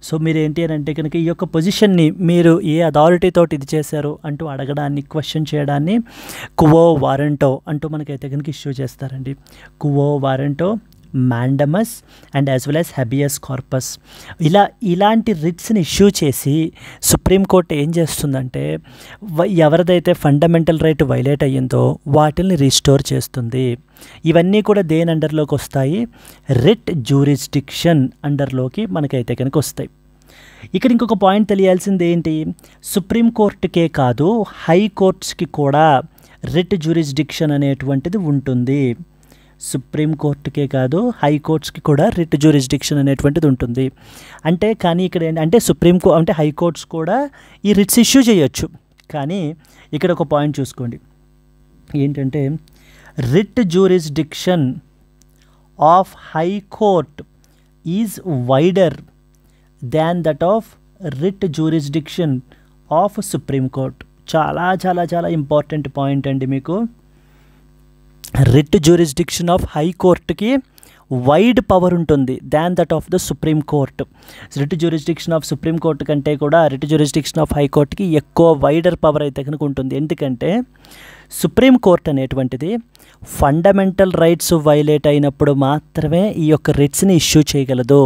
సో మీరు ఏంటి అని అంటే కనుక ఈ యొక్క పొజిషన్ని మీరు ఏ అథారిటీ తోటి ఇది చేశారు అంటూ అడగడాన్ని, క్వశ్చన్ చేయడాన్ని కువో వారెంటో అంటూ మనకైతే కనుక ఇష్యూ చేస్తారండి. Quo warranto, mandamus and as well as habeas corpus. ఇలాంటి రిట్స్ని ఇష్యూ చేసి సుప్రీంకోర్టు ఏం చేస్తుందంటే ఎవరిదైతే ఫండమెంటల్ రైట్ వైలేట్ అయ్యిందో వాటిని రీస్టోర్ చేస్తుంది. ఇవన్నీ కూడా దేని అండర్లోకి వస్తాయి, రిట్ జ్యూరిస్డిక్షన్ అండర్లోకి మనకైతే కనుక వస్తాయి. ఇక్కడ ఇంకొక పాయింట్ తెలియాల్సింది ఏంటి, సుప్రీంకోర్టుకే కాదు హైకోర్ట్స్కి కూడా రిట్ జ్యూరిస్డిక్షన్ అనేటువంటిది ఉంటుంది. సుప్రీంకోర్టుకే కాదు హైకోర్ట్స్కి కూడా రిట్ జ్యూరిస్డిక్షన్ అనేటువంటిది ఉంటుంది. అంటే కానీ ఇక్కడ అంటే అంటే హైకోర్ట్స్ కూడా ఈ రిట్స్ ఇష్యూ చేయొచ్చు. కానీ ఇక్కడ ఒక పాయింట్ చూసుకోండి ఏంటంటే writ jurisdiction of high court is wider than that of writ jurisdiction of Supreme Court. చాలా చాలా చాలా ఇంపార్టెంట్ పాయింట్ అండి మీకు. రిట్ జ్యూరిస్డిక్షన్ ఆఫ్ హైకోర్టుకి వైడ్ పవర్ ఉంటుంది than that of the supreme court. Writ jurisdiction of supreme court కంటే కూడా writ jurisdiction of హైకోర్టుకి ఎక్కువ వైడర్ పవర్ అయితే కనుక ఉంటుంది. ఎందుకంటే సుప్రీం కోర్ట్ అనేటువంటిది ఫండమెంటల్ రైట్స్ వైలేట్ అయినప్పుడు మాత్రమే ఈ యొక్క రిట్స్ని ఇష్యూ చేయగలదు.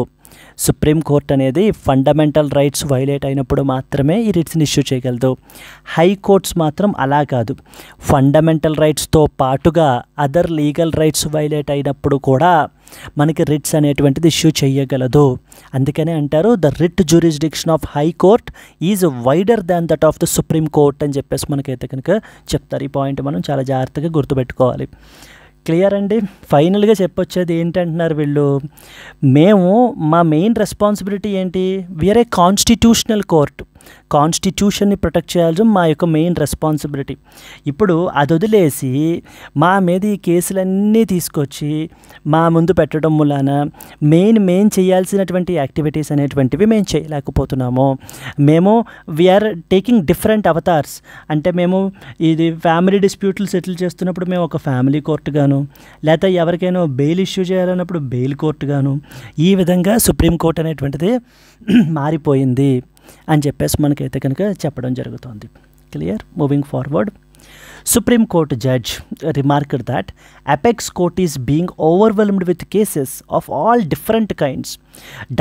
సుప్రీం కోర్ట్ అనేది ఫండమెంటల్ రైట్స్ వైలేట్ అయినప్పుడు మాత్రమే ఈ రిట్స్ని ఇష్యూ చేయగలదు. హైకోర్ట్స్ మాత్రం అలా కాదు, ఫండమెంటల్ రైట్స్తో పాటుగా అదర్ లీగల్ రైట్స్ వైలేట్ అయినప్పుడు కూడా మనకి రిట్స్ అనేటువంటిది ఇష్యూ చేయగలదు. అందుకనే అంటారు the writ jurisdiction of high court is wider than that of the supreme court అని చెప్పేసి మనకైతే కనుక చెప్తారు. ఈ పాయింట్ మనం చాలా జాగ్రత్తగా గుర్తుపెట్టుకోవాలి. క్లియర్ అండి. ఫైనల్గా చెప్పొచ్చేది ఏంటంటున్నారు వీళ్ళు, మేము మా మెయిన్ రెస్పాన్సిబిలిటీ ఏంటి, వీఆర్ ఏ కాన్స్టిట్యూషనల్ కోర్ట్, కాన్స్టిట్యూషన్ని ప్రొటెక్ట్ చేయాల్సిన మా యొక్క మెయిన్ రెస్పాన్సిబిలిటీ. ఇప్పుడు అది వదిలేసి మా మీద ఈ కేసులన్నీ తీసుకొచ్చి మా ముందు పెట్టడం మూలాన మెయిన్ చేయాల్సినటువంటి యాక్టివిటీస్ అనేటువంటివి మేము చేయలేకపోతున్నాము. మేము వీఆర్ టేకింగ్ డిఫరెంట్ అవతార్స్. అంటే మేము ఇది ఫ్యామిలీ డిస్ప్యూట్లు సెటిల్ చేస్తున్నప్పుడు మేము ఒక ఫ్యామిలీ కోర్టుగాను, లేకపోతే ఎవరికైనా బెయిల్ ఇష్యూ చేయాలన్నప్పుడు బెయిల్ కోర్టుగాను, ఈ విధంగా సుప్రీంకోర్టు అనేటువంటిది మారిపోయింది అని చెప్పేసి మనకైతే కనుక చెప్పడం జరుగుతుంది. Clear. Moving forward, Supreme Court judge remarked that Apex Court is being overwhelmed with cases of all different kinds,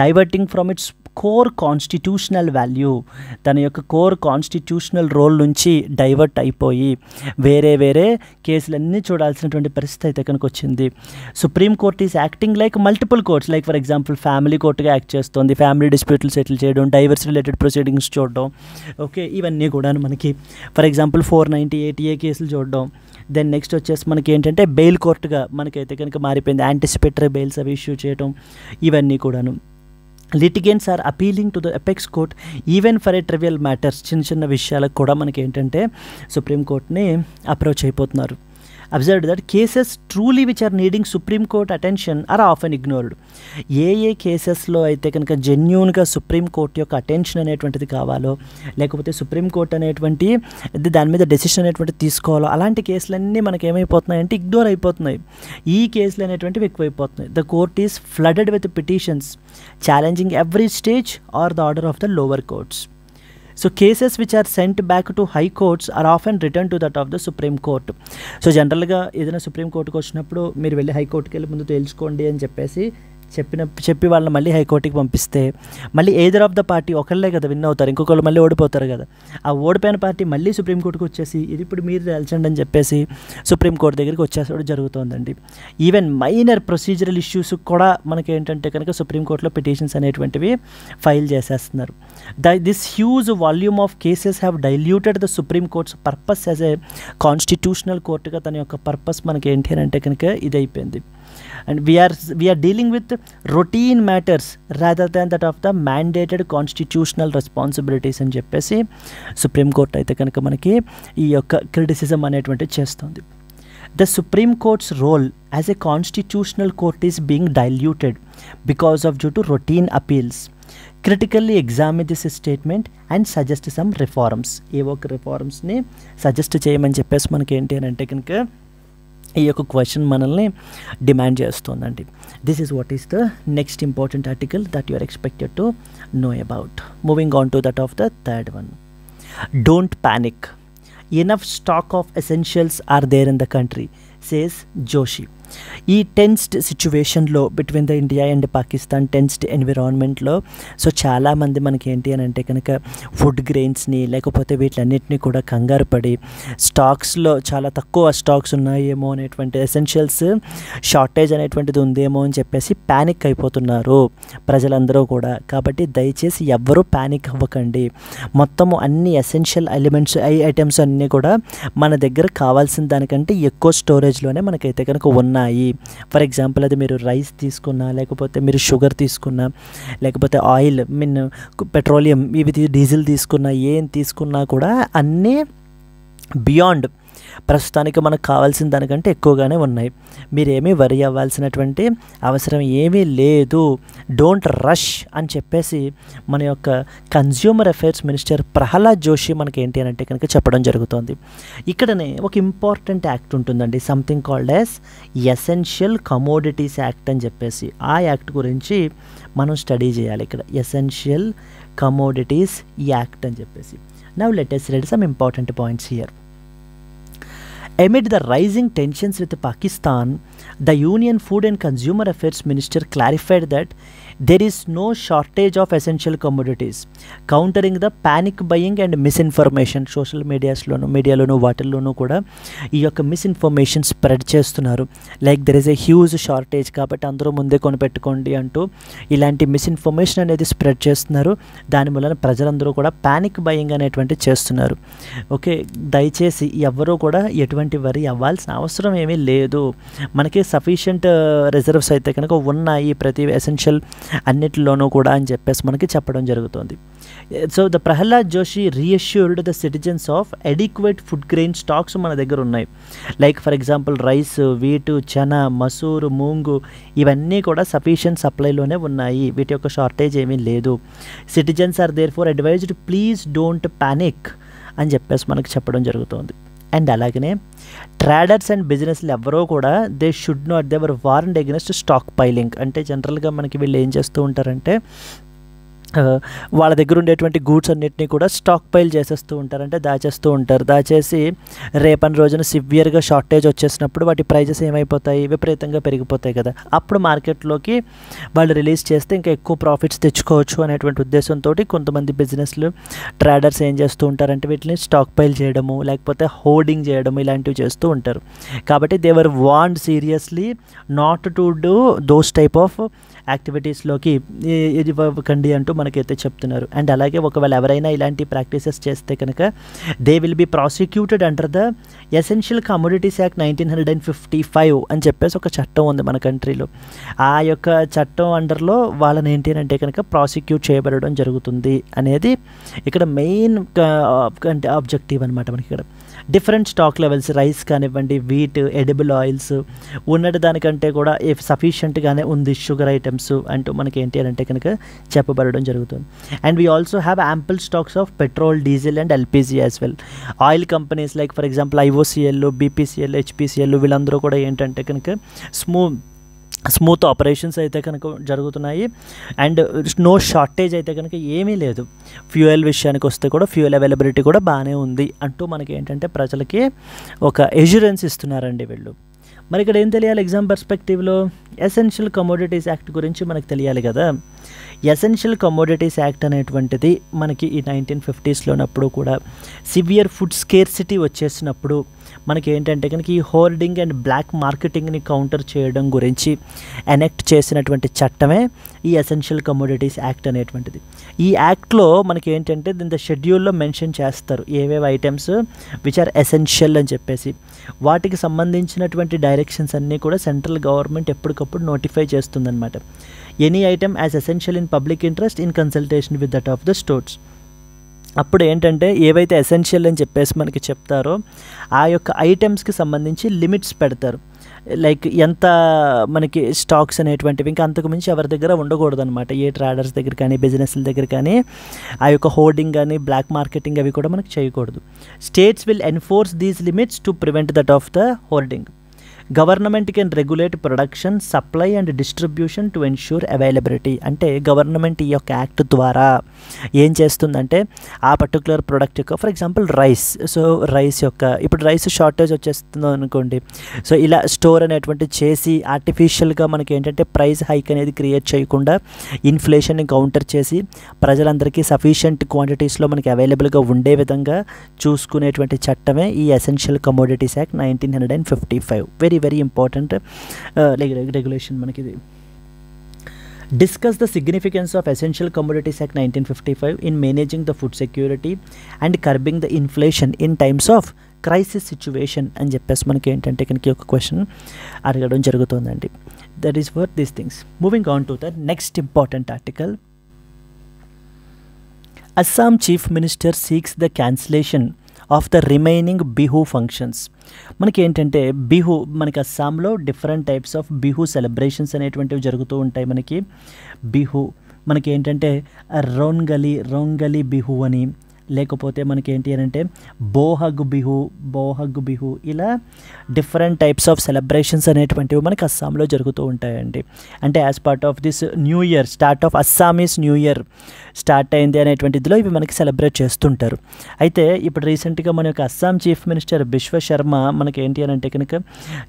diverting from its core constitutional value, తన యొక్క కోర్ కాన్స్టిట్యూషనల్ రోల్ నుంచి డైవర్ట్ అయిపోయి వేరే కేసులన్నీ చూడాల్సినటువంటి పరిస్థితి అయితే కనుక వచ్చింది. Supreme court is acting like multiple courts. Like for example family కోర్టుగా యాక్ట్ చేస్తుంది, ఫ్యామిలీ డిస్ప్యూట్లు సెటిల్ చేయడం, డైవర్స్ రిలేటెడ్ ప్రొసీడింగ్స్ చూడడం, ఓకే, ఇవన్నీ కూడా మనకి ఫర్ ఎగ్జాంపుల్ 498A కేసులు చూడడం. దెన్ నెక్స్ట్ వచ్చేసి మనకి ఏంటంటే బెయిల్ కోర్టుగా మనకైతే కనుక మారిపోయింది, యాంటిసిపేటరీ బెయిల్స్ అవి ఇష్యూ చేయడం, ఇవన్నీ కూడాను. Litigants are appealing to the apex court even for a trivial matters. చిన్న విషయాలకు కూడా మనకి ఏంటంటే సుప్రీంకోర్టుని అప్రోచ్ అయిపోతున్నారు. Observe that cases truly which are needing supreme court attention are often ignored. ఏ కేసెస్లో అయితే కనుక జెన్యూన్గా సుప్రీంకోర్టు యొక్క అటెన్షన్ అనేటువంటిది కావాలో, లేకపోతే సుప్రీంకోర్టు అనేటువంటి దాని మీద డెసిషన్ అనేటువంటిది తీసుకోవాలో, అలాంటి కేసులన్నీ మనకి ఏమైపోతున్నాయంటే ఇగ్నోర్ అయిపోతున్నాయి. ఈ కేసులు అనేటువంటివి ఎక్కువైపోతున్నాయి. The court is flooded with petitions challenging every stage or the order of the lower courts. So cases which are sent back to high courts are often returned to that of the Supreme Court. So జనరల్గా ఏదైనా supreme కోర్టుకు వచ్చినప్పుడు మీరు వెళ్ళి హైకోర్టుకి వెళ్ళి ముందు తెలుసుకోండి అని చెప్పి వాళ్ళని మళ్ళీ హైకోర్టుకి పంపిస్తే మళ్ళీ ఎయిదర్ ఆఫ్ ద పార్టీ ఒకళ్ళే కదా విన్ అవుతారు, ఇంకొకళ్ళు మళ్ళీ ఓడిపోతారు కదా. ఆ ఓడిపోయిన పార్టీ మళ్ళీ సుప్రీంకోర్టుకు వచ్చేసి ఇది ఇప్పుడు మీరు తేల్చండి అని చెప్పేసి సుప్రీంకోర్టు దగ్గరికి వచ్చేసడం జరుగుతుందండి. ఈవెన్ మైనర్ ప్రొసీజరల్ ఇష్యూస్ కూడా మనకి ఏంటంటే కనుక సుప్రీంకోర్టులో పిటిషన్స్ అనేటువంటివి ఫైల్ చేసేస్తున్నారు. This huge volume of cases have diluted the supreme court's purpose as a constitutional కోర్టుగా తన యొక్క పర్పస్ మనకి ఏంటి అని అంటే కనుక ఇది అయిపోయింది. And we are dealing with routine matters rather than that of the mandated constitutional responsibilities అని చెప్పేసి సుప్రీం కోర్ట్ అయితే కనుక మనకి ఈ యొక్క క్రిటిసిజం అనేటువంటిది చేస్తుంది. The Supreme Court's role as a constitutional court is being diluted because of due to routine appeals. Critically examine this statement and suggest some reforms. ఏ ఒక రిఫార్మ్స్ని సజెస్ట్ చేయమని చెప్పేసి మనకి ఏంటి అని అంటే కనుక ఈ యొక్క క్వశ్చన్ మనల్ని డిమాండ్ చేస్తుందండి. This is what is the next important article that you are expected to know about. Moving on to that of the third one. Don't panic, enough stock of essentials are there in the country, says Joshi. ఈ tensed సిచ్యువేషన్లో between the India and Pakistan tensed ఎన్విరాన్మెంట్లో so చాలామంది మనకి ఏంటి అని అంటే కనుక food గ్రెయిన్స్ని లేకపోతే వీటిలన్నిటిని కూడా కంగారు పడి స్టాక్స్లో చాలా తక్కువ స్టాక్స్ ఉన్నాయేమో అనేటువంటి ఎసెన్షియల్స్ షార్టేజ్ అనేటువంటిది ఉందేమో అని చెప్పేసి ప్యానిక్ అయిపోతున్నారు ప్రజలందరూ కూడా. కాబట్టి దయచేసి ఎవ్వరూ ప్యానిక్ అవ్వకండి. మొత్తము అన్ని ఎసెన్షియల్ ఎలిమెంట్స్ ఐటమ్స్ అన్నీ కూడా మన దగ్గర కావాల్సిన దానికంటే ఎక్కువ స్టోరేజ్లోనే మనకైతే కనుక ఉన్నాయి. ఫర్ ఎగ్జాంపుల్ అది మీరు రైస్ తీసుకున్నా లేకపోతే మీరు షుగర్ తీసుకున్నా లేకపోతే ఆయిల్ పెట్రోలియం ఇవి డీజిల్ తీసుకున్నా ఏం తీసుకున్నా కూడా అన్నీ బియాండ్ ప్రస్తుతానికి మనకు కావాల్సిన దానికంటే ఎక్కువగానే ఉన్నాయి. మీరేమీ వరి అవ్వాల్సినటువంటి అవసరం ఏమీ లేదు. డోంట్ రష్ అని చెప్పేసి మన యొక్క consumer affairs minister Prahlad Joshi మనకి ఏంటి అని అంటే కనుక చెప్పడం జరుగుతుంది. ఇక్కడనే ఒక ఇంపార్టెంట్ యాక్ట్ ఉంటుందండి, something called as essential commodities act అని చెప్పేసి. ఆ యాక్ట్ గురించి మనం స్టడీ చేయాలి ఇక్కడ, ఎసెన్షియల్ కమోడిటీస్ యాక్ట్ అని చెప్పేసి. Now let us read some important points here. Amid the rising tensions with Pakistan, the Union Food and Consumer Affairs Minister clarified that there is no shortage of essential commodities, countering the panic buying and misinformation. Social మీడియాలోను వాటిల్లోనూ కూడా ఈ యొక్క misinformation spread చేస్తున్నారు. Like there is a huge shortage కాబట్టి అందరూ ముందే కొనిపెట్టుకోండి అంటూ ఇలాంటి మిస్ఇన్ఫర్మేషన్ అనేది స్ప్రెడ్ చేస్తున్నారు. దాని వలన ప్రజలందరూ కూడా ప్యానిక్ బయింగ్ అనేటువంటి చేస్తున్నారు. ఓకే, దయచేసి ఎవరూ కూడా ఎటువంటి వరి అవ్వాల్సిన అవసరం ఏమీ లేదు. మనకి సఫిషియంట్ రిజర్వ్స్ అయితే కనుక ఉన్నాయి ప్రతి ఎసెన్షియల్ అన్నిటిలోనూ కూడా అని చెప్పేసి మనకి చెప్పడం జరుగుతుంది. So the Prahlad Joshi reassured the citizens of adequate food grain stocks మన దగ్గర ఉన్నాయి. Like for example rice, wheat, chana, masoor, moong ఇవన్నీ కూడా సఫిషియంట్ సప్లైలోనే ఉన్నాయి. వీటి యొక్క షార్టేజ్ ఏమీ లేదు. Citizens are therefore advised please don't panic అని చెప్పేసి మనకి చెప్పడం జరుగుతుంది. అండ్ అలాగనే ట్రేడర్స్ అండ్ బిజినెస్లు ఎవరో కూడా they were warned against stock piling. అంటే జనరల్గా మనకి వీళ్ళు ఏం చేస్తూ ఉంటారంటే వాళ్ళ దగ్గర ఉండేటువంటి గూడ్స్ అన్నిటినీ కూడా స్టాక్ పైల్ చేసేస్తూ ఉంటారు, అంటే దాచేస్తూ ఉంటారు. దాచేసి రేపటి రోజున సివియర్గా షార్టేజ్ వచ్చేసినప్పుడు వాటి ప్రైజెస్ ఏమైపోతాయి, విపరీతంగా పెరిగిపోతాయి కదా. అప్పుడు మార్కెట్లోకి వాళ్ళు రిలీజ్ చేస్తే ఇంకా ఎక్కువ ప్రాఫిట్స్ తెచ్చుకోవచ్చు అనేటువంటి ఉద్దేశంతో కొంతమంది బిజినెస్లు ట్రేడర్స్ ఏం చేస్తూ ఉంటారంటే వీటిని స్టాక్ పైల్ చేయడము లేకపోతే హోర్డింగ్ చేయడము ఇలాంటివి చేస్తూ ఉంటారు. కాబట్టి they were warned seriously not to do those type of యాక్టివిటీస్లోకి ఇది ఇవ్వకండి అంటూ మనకైతే చెప్తున్నారు. అండ్ అలాగే ఒకవేళ ఎవరైనా ఇలాంటి ప్రాక్టీసెస్ చేస్తే కనుక they will be prosecuted under the essential commodities act 1955 అని చెప్పేసి ఒక చట్టం ఉంది మన కంట్రీలో. ఆ యొక్క చట్టం అండర్లో వాళ్ళని ఏంటి అంటే కనుక ప్రాసిక్యూట్ చేయబడడం జరుగుతుంది అనేది ఇక్కడ మెయిన్ ఆబ్జెక్టివ్ అనమాట. మనకి ఇక్కడ డిఫరెంట్ స్టాక్ లెవెల్స్, రైస్ కానివ్వండి, వీట్, ఎడిబుల్ ఆయిల్స్ ఉన్నటి దానికంటే కూడా సఫిషియెంట్గానే ఉంది షుగర్ ఐటమ్స్ అంటూ మనకి ఏంటి అని అంటే కనుక చెప్పబడడం జరుగుతుంది. And we also have ample stocks of petrol, diesel and LPG as well. Oil companies like for example IOCL, BPCL, HPCL వీళ్ళందరూ కూడా ఏంటంటే కనుక స్మూత్ ఆపరేషన్స్ అయితే కనుక జరుగుతున్నాయి. అండ్ నో షార్టేజ్ అయితే కనుక ఏమీ లేదు. ఫ్యూయల్ విషయానికి వస్తే కూడా ఫ్యూయల్ అవైలబిలిటీ కూడా బాగానే ఉంది అంటూ మనకి ఏంటంటే ప్రజలకి ఒక ఎష్యూరెన్స్ ఇస్తున్నారండి వీళ్ళు. మరి ఇక్కడ ఏం తెలియాలి ఎగ్జామ్ పర్స్పెక్టివ్లో? ఎసెన్షియల్ కమోడిటీస్ యాక్ట్ గురించి మనకు తెలియాలి కదా. ఎసెన్షియల్ కమోడిటీస్ యాక్ట్ అనేటువంటిది మనకి ఈ 1950s కూడా సివియర్ ఫుడ్ స్కేర్సిటీ వచ్చేసినప్పుడు మనకి ఏంటంటే కనుక ఈ హోర్డింగ్ అండ్ బ్లాక్ మార్కెటింగ్ని కౌంటర్ చేయడం గురించి ఎనెక్ట్ చేసినటువంటి చట్టమే ఈ ఎసెన్షియల్ కమోడిటీస్ యాక్ట్ అనేటువంటిది. ఈ యాక్ట్లో మనకి ఏంటంటే దీని షెడ్యూల్లో మెన్షన్ చేస్తారు ఏవేవి ఐటమ్స్ విచ్ ఆర్ ఎసెన్షియల్ అని చెప్పేసి. వాటికి సంబంధించినటువంటి డైరెక్షన్స్ అన్నీ కూడా సెంట్రల్ గవర్నమెంట్ ఎప్పటికప్పుడు నోటిఫై చేస్తుందన్నమాట. Any item as essential in public interest in consultation with that of the stores. అప్పుడు ఏంటంటే ఏవైతే ఎసెన్షియల్ అని చెప్పేసి మనకి చెప్తారో ఆ యొక్క ఐటమ్స్కి సంబంధించి లిమిట్స్ పెడతారు. లైక్ ఎంత మనకి స్టాక్స్ అనేటువంటివి ఇంకా అంతకు మించి ఎవరి దగ్గర ఉండకూడదు అనమాట. ఏ ట్రేడర్స్ దగ్గర కానీ బిజినెస్ల దగ్గర కానీ ఆ యొక్క హోర్డింగ్ కానీ బ్లాక్ మార్కెటింగ్ అవి కూడా మనకి చేయకూడదు. States will enforce these limits to prevent that of the hoarding. Government can regulate production, supply and distribution to ensure availability. అంటే గవర్నమెంట్ ఈ యొక్క యాక్ట్ ద్వారా ఏం చేస్తుందంటే ఆ పర్టికులర్ ప్రోడక్ట్ యొక్క, for example rice, so rice యొక్క ఇప్పుడు రైస్ షార్టేజ్ వచ్చేస్తుంది అనుకోండి, సో ఇలా స్టోర్ అనేటువంటి చేసి ఆర్టిఫిషియల్గా మనకి ఏంటంటే ప్రైస్ హైక్ అనేది క్రియేట్ చేయకుండా ఇన్ఫ్లేషన్ని కౌంటర్ చేసి ప్రజలందరికీ సఫిషియంట్ క్వాంటిటీస్లో మనకి అవైలబుల్గా ఉండే విధంగా చూసుకునేటువంటి చట్టమే ఈ essential commodities act 1955. Very very important regulation మనకి ఇది. Discuss the significance of Essential Commodities Act 1955 in managing the food security and curbing the inflation in times of crisis situation అని చెప్పేసి మనకి ఏంటంటే కనుక ఒక క్వశ్చన్ అడగడం జరుగుతుందండి. That is for these things. Moving on to the next important article. Assam chief minister seeks the cancellation of the remaining Bihu functions. మనకి ఏంటంటే బిహు, మనకి అస్సాంలో different types of Bihu celebrations అనేటువంటివి జరుగుతూ ఉంటాయి. మనకి బిహు మనకి ఏంటంటే రోంగలి బిహు అని, లేకపోతే మనకి ఏంటి అని అంటే బోహగ్ బిహు ఇలా డిఫరెంట్ టైప్స్ ఆఫ్ సెలబ్రేషన్స్ అనేటువంటివి మనకి అస్సాంలో జరుగుతూ ఉంటాయండి. అంటే as part of this new year, start of Assamese new year start అయింది అనేటువంటిదిలో ఇవి మనకి సెలబ్రేట్ చేస్తుంటారు. అయితే ఇప్పుడు రీసెంట్గా మన యొక్క అస్సాం చీఫ్ మినిస్టర్ బిశ్వ శర్మ మనకి ఏంటి అని అంటే కనుక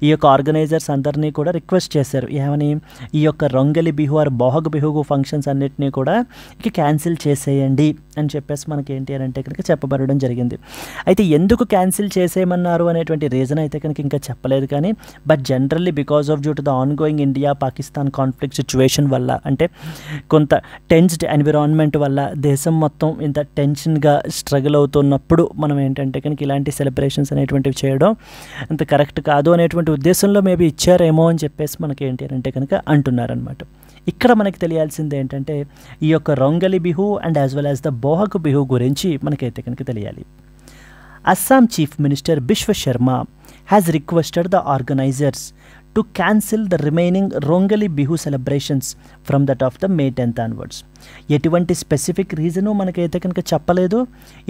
ఈ యొక్క ఆర్గనైజర్స్ అందరినీ కూడా రిక్వెస్ట్ చేశారు, ఏమని ఈ యొక్క రొంగలి బిహు ఆర్ బోహగ్ బిహు ఫంక్షన్స్ అన్నిటినీ కూడా ఇక క్యాన్సిల్ చేసేయండి అని చెప్పేసి మనకి ఏంటి అని అంటే కనుక చెప్పబడడం జరిగింది. అయితే ఎందుకు క్యాన్సిల్ చేసేయమన్నారు అనేటువంటి రీజన్ అయితే కనుక ఇంకా చెప్పలేదు, కానీ but generally because of due to the ongoing India Pakistan conflict situation వల్ల, అంటే కొంత టెన్స్డ్ ఎన్విరాన్మెంట్ వల్ల దేశం మొత్తం ఇంత టెన్షన్గా స్ట్రగుల్ అవుతున్నప్పుడు మనం ఏంటంటే కనుక ఇలాంటి సెలబ్రేషన్స్ అనేటువంటివి చేయడం అంత కరెక్ట్ కాదు అనేటువంటి ఉద్దేశంలో మేబీ ఇచ్చారేమో అని చెప్పేసి మనకి ఏంటి అంటే కనుక అంటున్నారనమాట. ఇక్కడ మనకి తెలియాల్సింది ఏంటంటే ఈ యొక్క Rongali Bihu and as well as the Bohag Bihu గురించి మనకైతే కనుక తెలియాలి. Assam chief minister Biswa Sarma has requested the organisers to cancel the remaining Rongali Bihu celebrations from that of the May 10th onwards. ఎటువంటి స్పెసిఫిక్ రీజను మనకైతే కనుక చెప్పలేదు.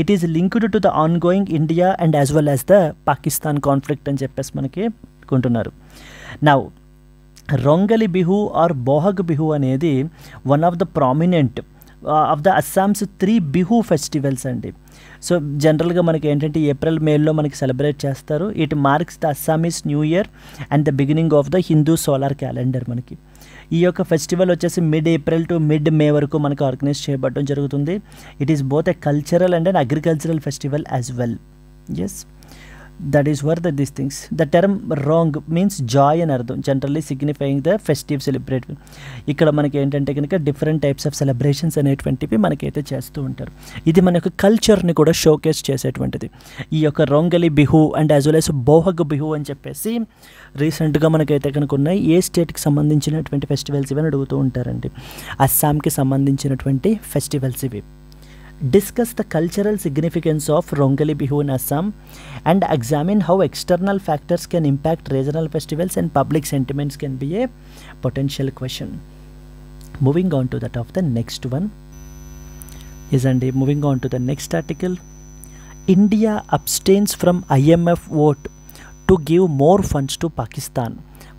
It is linked to the ongoing India and as well as the Pakistan conflict అని చెప్పేసి మనకి అనుకుంటున్నారు. Now Rongali Bihu or బోహగ్ Bihu అనేది one of the prominent of the Assam's 3 Bihu festivals అండి. సో జనరల్గా మనకి ఏంటంటే ఏప్రిల్ మేలో మనకి సెలబ్రేట్ చేస్తారు. It marks the Assamese new year and the beginning of the Hindu solar calendar. మనకి ఈ యొక్క ఫెస్టివల్ వచ్చేసి mid April to mid May వరకు మనకు ఆర్గనైజ్ చేయబడడం జరుగుతుంది. It is both a cultural and an agricultural festival as well. Yes, that is where these things. The term wrong means joy అని అర్థం, generally signifying the festive celebrate. ఇక్కడ మనకి ఏంటంటే కనుక డిఫరెంట్ టైప్స్ ఆఫ్ సెలబ్రేషన్స్ అనేటువంటివి మనకైతే చేస్తూ ఉంటారు. ఇది మన యొక్క కల్చర్ని కూడా షోకేస్ చేసేటువంటిది. ఈ యొక్క Rongali Bihu and as well as Bohag Bihu అని చెప్పేసి రీసెంట్గా మనకైతే కనుక ఉన్నాయి. ఏ స్టేట్కి సంబంధించినటువంటి ఫెస్టివల్స్ ఇవని అడుగుతూ ఉంటారండి. అస్సాంకి సంబంధించినటువంటి ఫెస్టివల్స్ ఇవి. Discuss the cultural significance of Rongali Bihu in Assam and examine how external factors can impact regional festivals and public sentiments can be a potential question. Moving on to that of the next one. Yes, and moving on to the next article. India abstains from IMF vote to give more funds to Pakistan.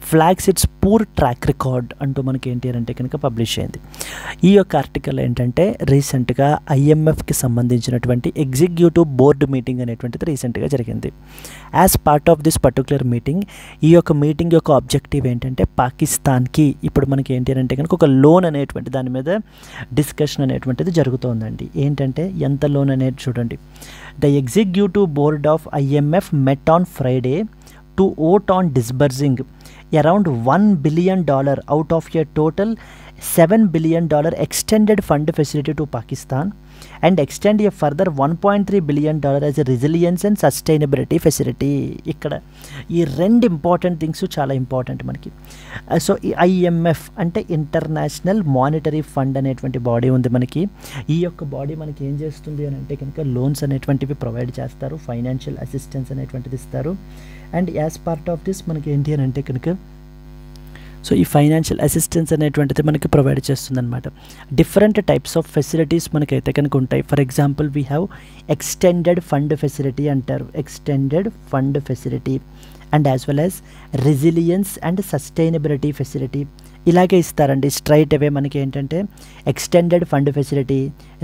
Flags its poor track record అంటూ మనకి ఏంటి అంటే కనుక publish అయింది. ఈ యొక్క article ఏంటంటే రీసెంట్గా ఐఎంఎఫ్కి సంబంధించినటువంటి ఎగ్జిక్యూటివ్ బోర్డు మీటింగ్ అనేటువంటిది రీసెంట్గా జరిగింది. As part of this particular meeting, ఈ యొక్క మీటింగ్ యొక్క ఆబ్జెక్టివ్ ఏంటంటే పాకిస్తాన్కి ఇప్పుడు మనకి ఏంటి అంటే కనుక ఒక లోన్ అనేటువంటి దాని మీద డిస్కషన్ అనేటువంటిది జరుగుతోందండి. ఏంటంటే ఎంత లోన్ అనేది చూడండి. The executive board of IMF met on Friday to vote on disbursing around $1 billion out of a total $7 billion extended fund facility to Pakistan and extend a further $1.3 billion as a resilience and sustainability facility. ఇక్కడ ఈ రెండు important things చాలా important మనకి. So ఈ IMF అంటే international monetary fund అనేటువంటి body ఉంది మనకి. ఈ యొక్క బాడీ మనకి ఏం చేస్తుంది అని అంటే కనుక లోన్స్ అనేటువంటివి ప్రొవైడ్ చేస్తారు, ఫైనాన్షియల్ అసిస్టెన్స్ అనేటువంటిది ఇస్తారు. And as part of this మనకి ఏంటి అని అంటే కనుక సో ఈ ఫైనాన్షియల్ అసిస్టెన్స్ అనేటువంటిది మనకి ప్రొవైడ్ చేస్తుందన్నమాట. డిఫరెంట్ టైప్స్ ఆఫ్ ఫెసిలిటీస్ మనకైతే కనుక ఉంటాయి. For example we have extended fund facility అంటారు. Extended fund facility and as well as resilience and sustainability facility. ఇలాగే ఇస్తారండి స్ట్రైట్ అవే మనకి ఏంటంటే extended fund facility,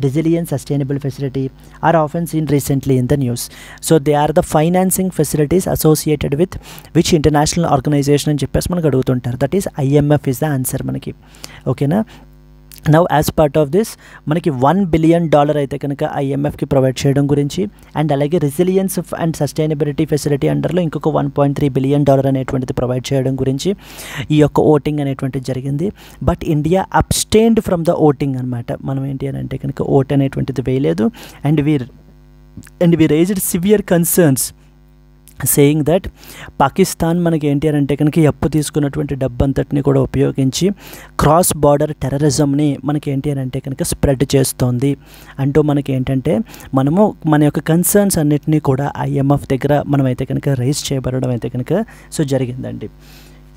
resilience, sustainable facility are often seen recently in the news. So they are the financing facilities associated with which international organisation అని చెప్పేసి మనకు అడుగుతుంటారు. That is IMF is the answer మనకి. ఓకేనా. Now as part of this మనకి $1 billion అయితే కనుక IMFకి provide చేయడం గురించి, అండ్ అలాగే రెసిలియన్స్ అండ్ సస్టైనబిలిటీ ఫెసిలిటీ అండర్లో ఇంకొక $1.3 బిలియన్ అనేటువంటిది ప్రొవైడ్ చేయడం గురించి ఈ యొక్క ఓటింగ్ అనేటువంటిది జరిగింది. But India abstained from the voting అనమాట. మనం ఏంటి అని అంటే కనుక ఓట్ అనేటువంటిది వేయలేదు. And we raised severe concerns saying that Pakistan మనకి ఏంటి అని అంటే కనుక అప్పు తీసుకున్నటువంటి డబ్బు అంతటిని కూడా ఉపయోగించి క్రాస్ బార్డర్ టెర్రరిజంని మనకి ఏంటి అని అంటే కనుక స్ప్రెడ్ చేస్తోంది అంటూ మనకి ఏంటంటే మనము మన యొక్క కన్సర్న్స్ అన్నిటినీ కూడా IMF దగ్గర మనమైతే కనుక రైజ్ చేయబడడం అయితే కనుక సో జరిగిందండి.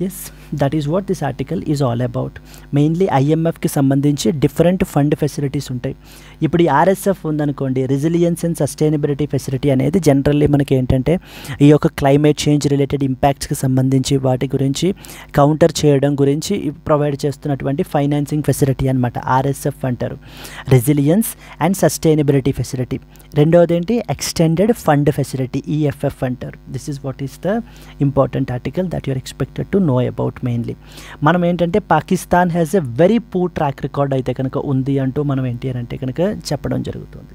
Yes, that is what this article is all about. Mainly IMFకి సంబంధించి డిఫరెంట్ ఫండ్ ఫెసిలిటీస్ ఉంటాయి. ఇప్పుడు ఈ RSF ఉందనుకోండి, రెసిలియన్స్ అండ్ సస్టైనబిలిటీ ఫెసిలిటీ అనేది జనరల్లీ మనకి ఏంటంటే ఈ యొక్క క్లైమేట్ చేంజ్ రిలేటెడ్ ఇంపాక్ట్స్కి సంబంధించి వాటి గురించి కౌంటర్ చేయడం గురించి ప్రొవైడ్ చేస్తున్నటువంటి ఫైనాన్సింగ్ ఫెసిలిటీ అనమాట. RSF అంటారు, రెసిలియన్స్ అండ్ సస్టైనబిలిటీ ఫెసిలిటీ. రెండవది ఏంటి, ఎక్స్టెండెడ్ ఫండ్ ఫెసిలిటీ, EFF అంటారు. This is what is the important article that you're expected to know about. Mainly మనం ఏంటంటే Pakistan has a very poor track record అయితే కనుక ఉంది అంటూ మనం ఏంటి అని అంటే కనుక చెప్పడం జరుగుతుంది.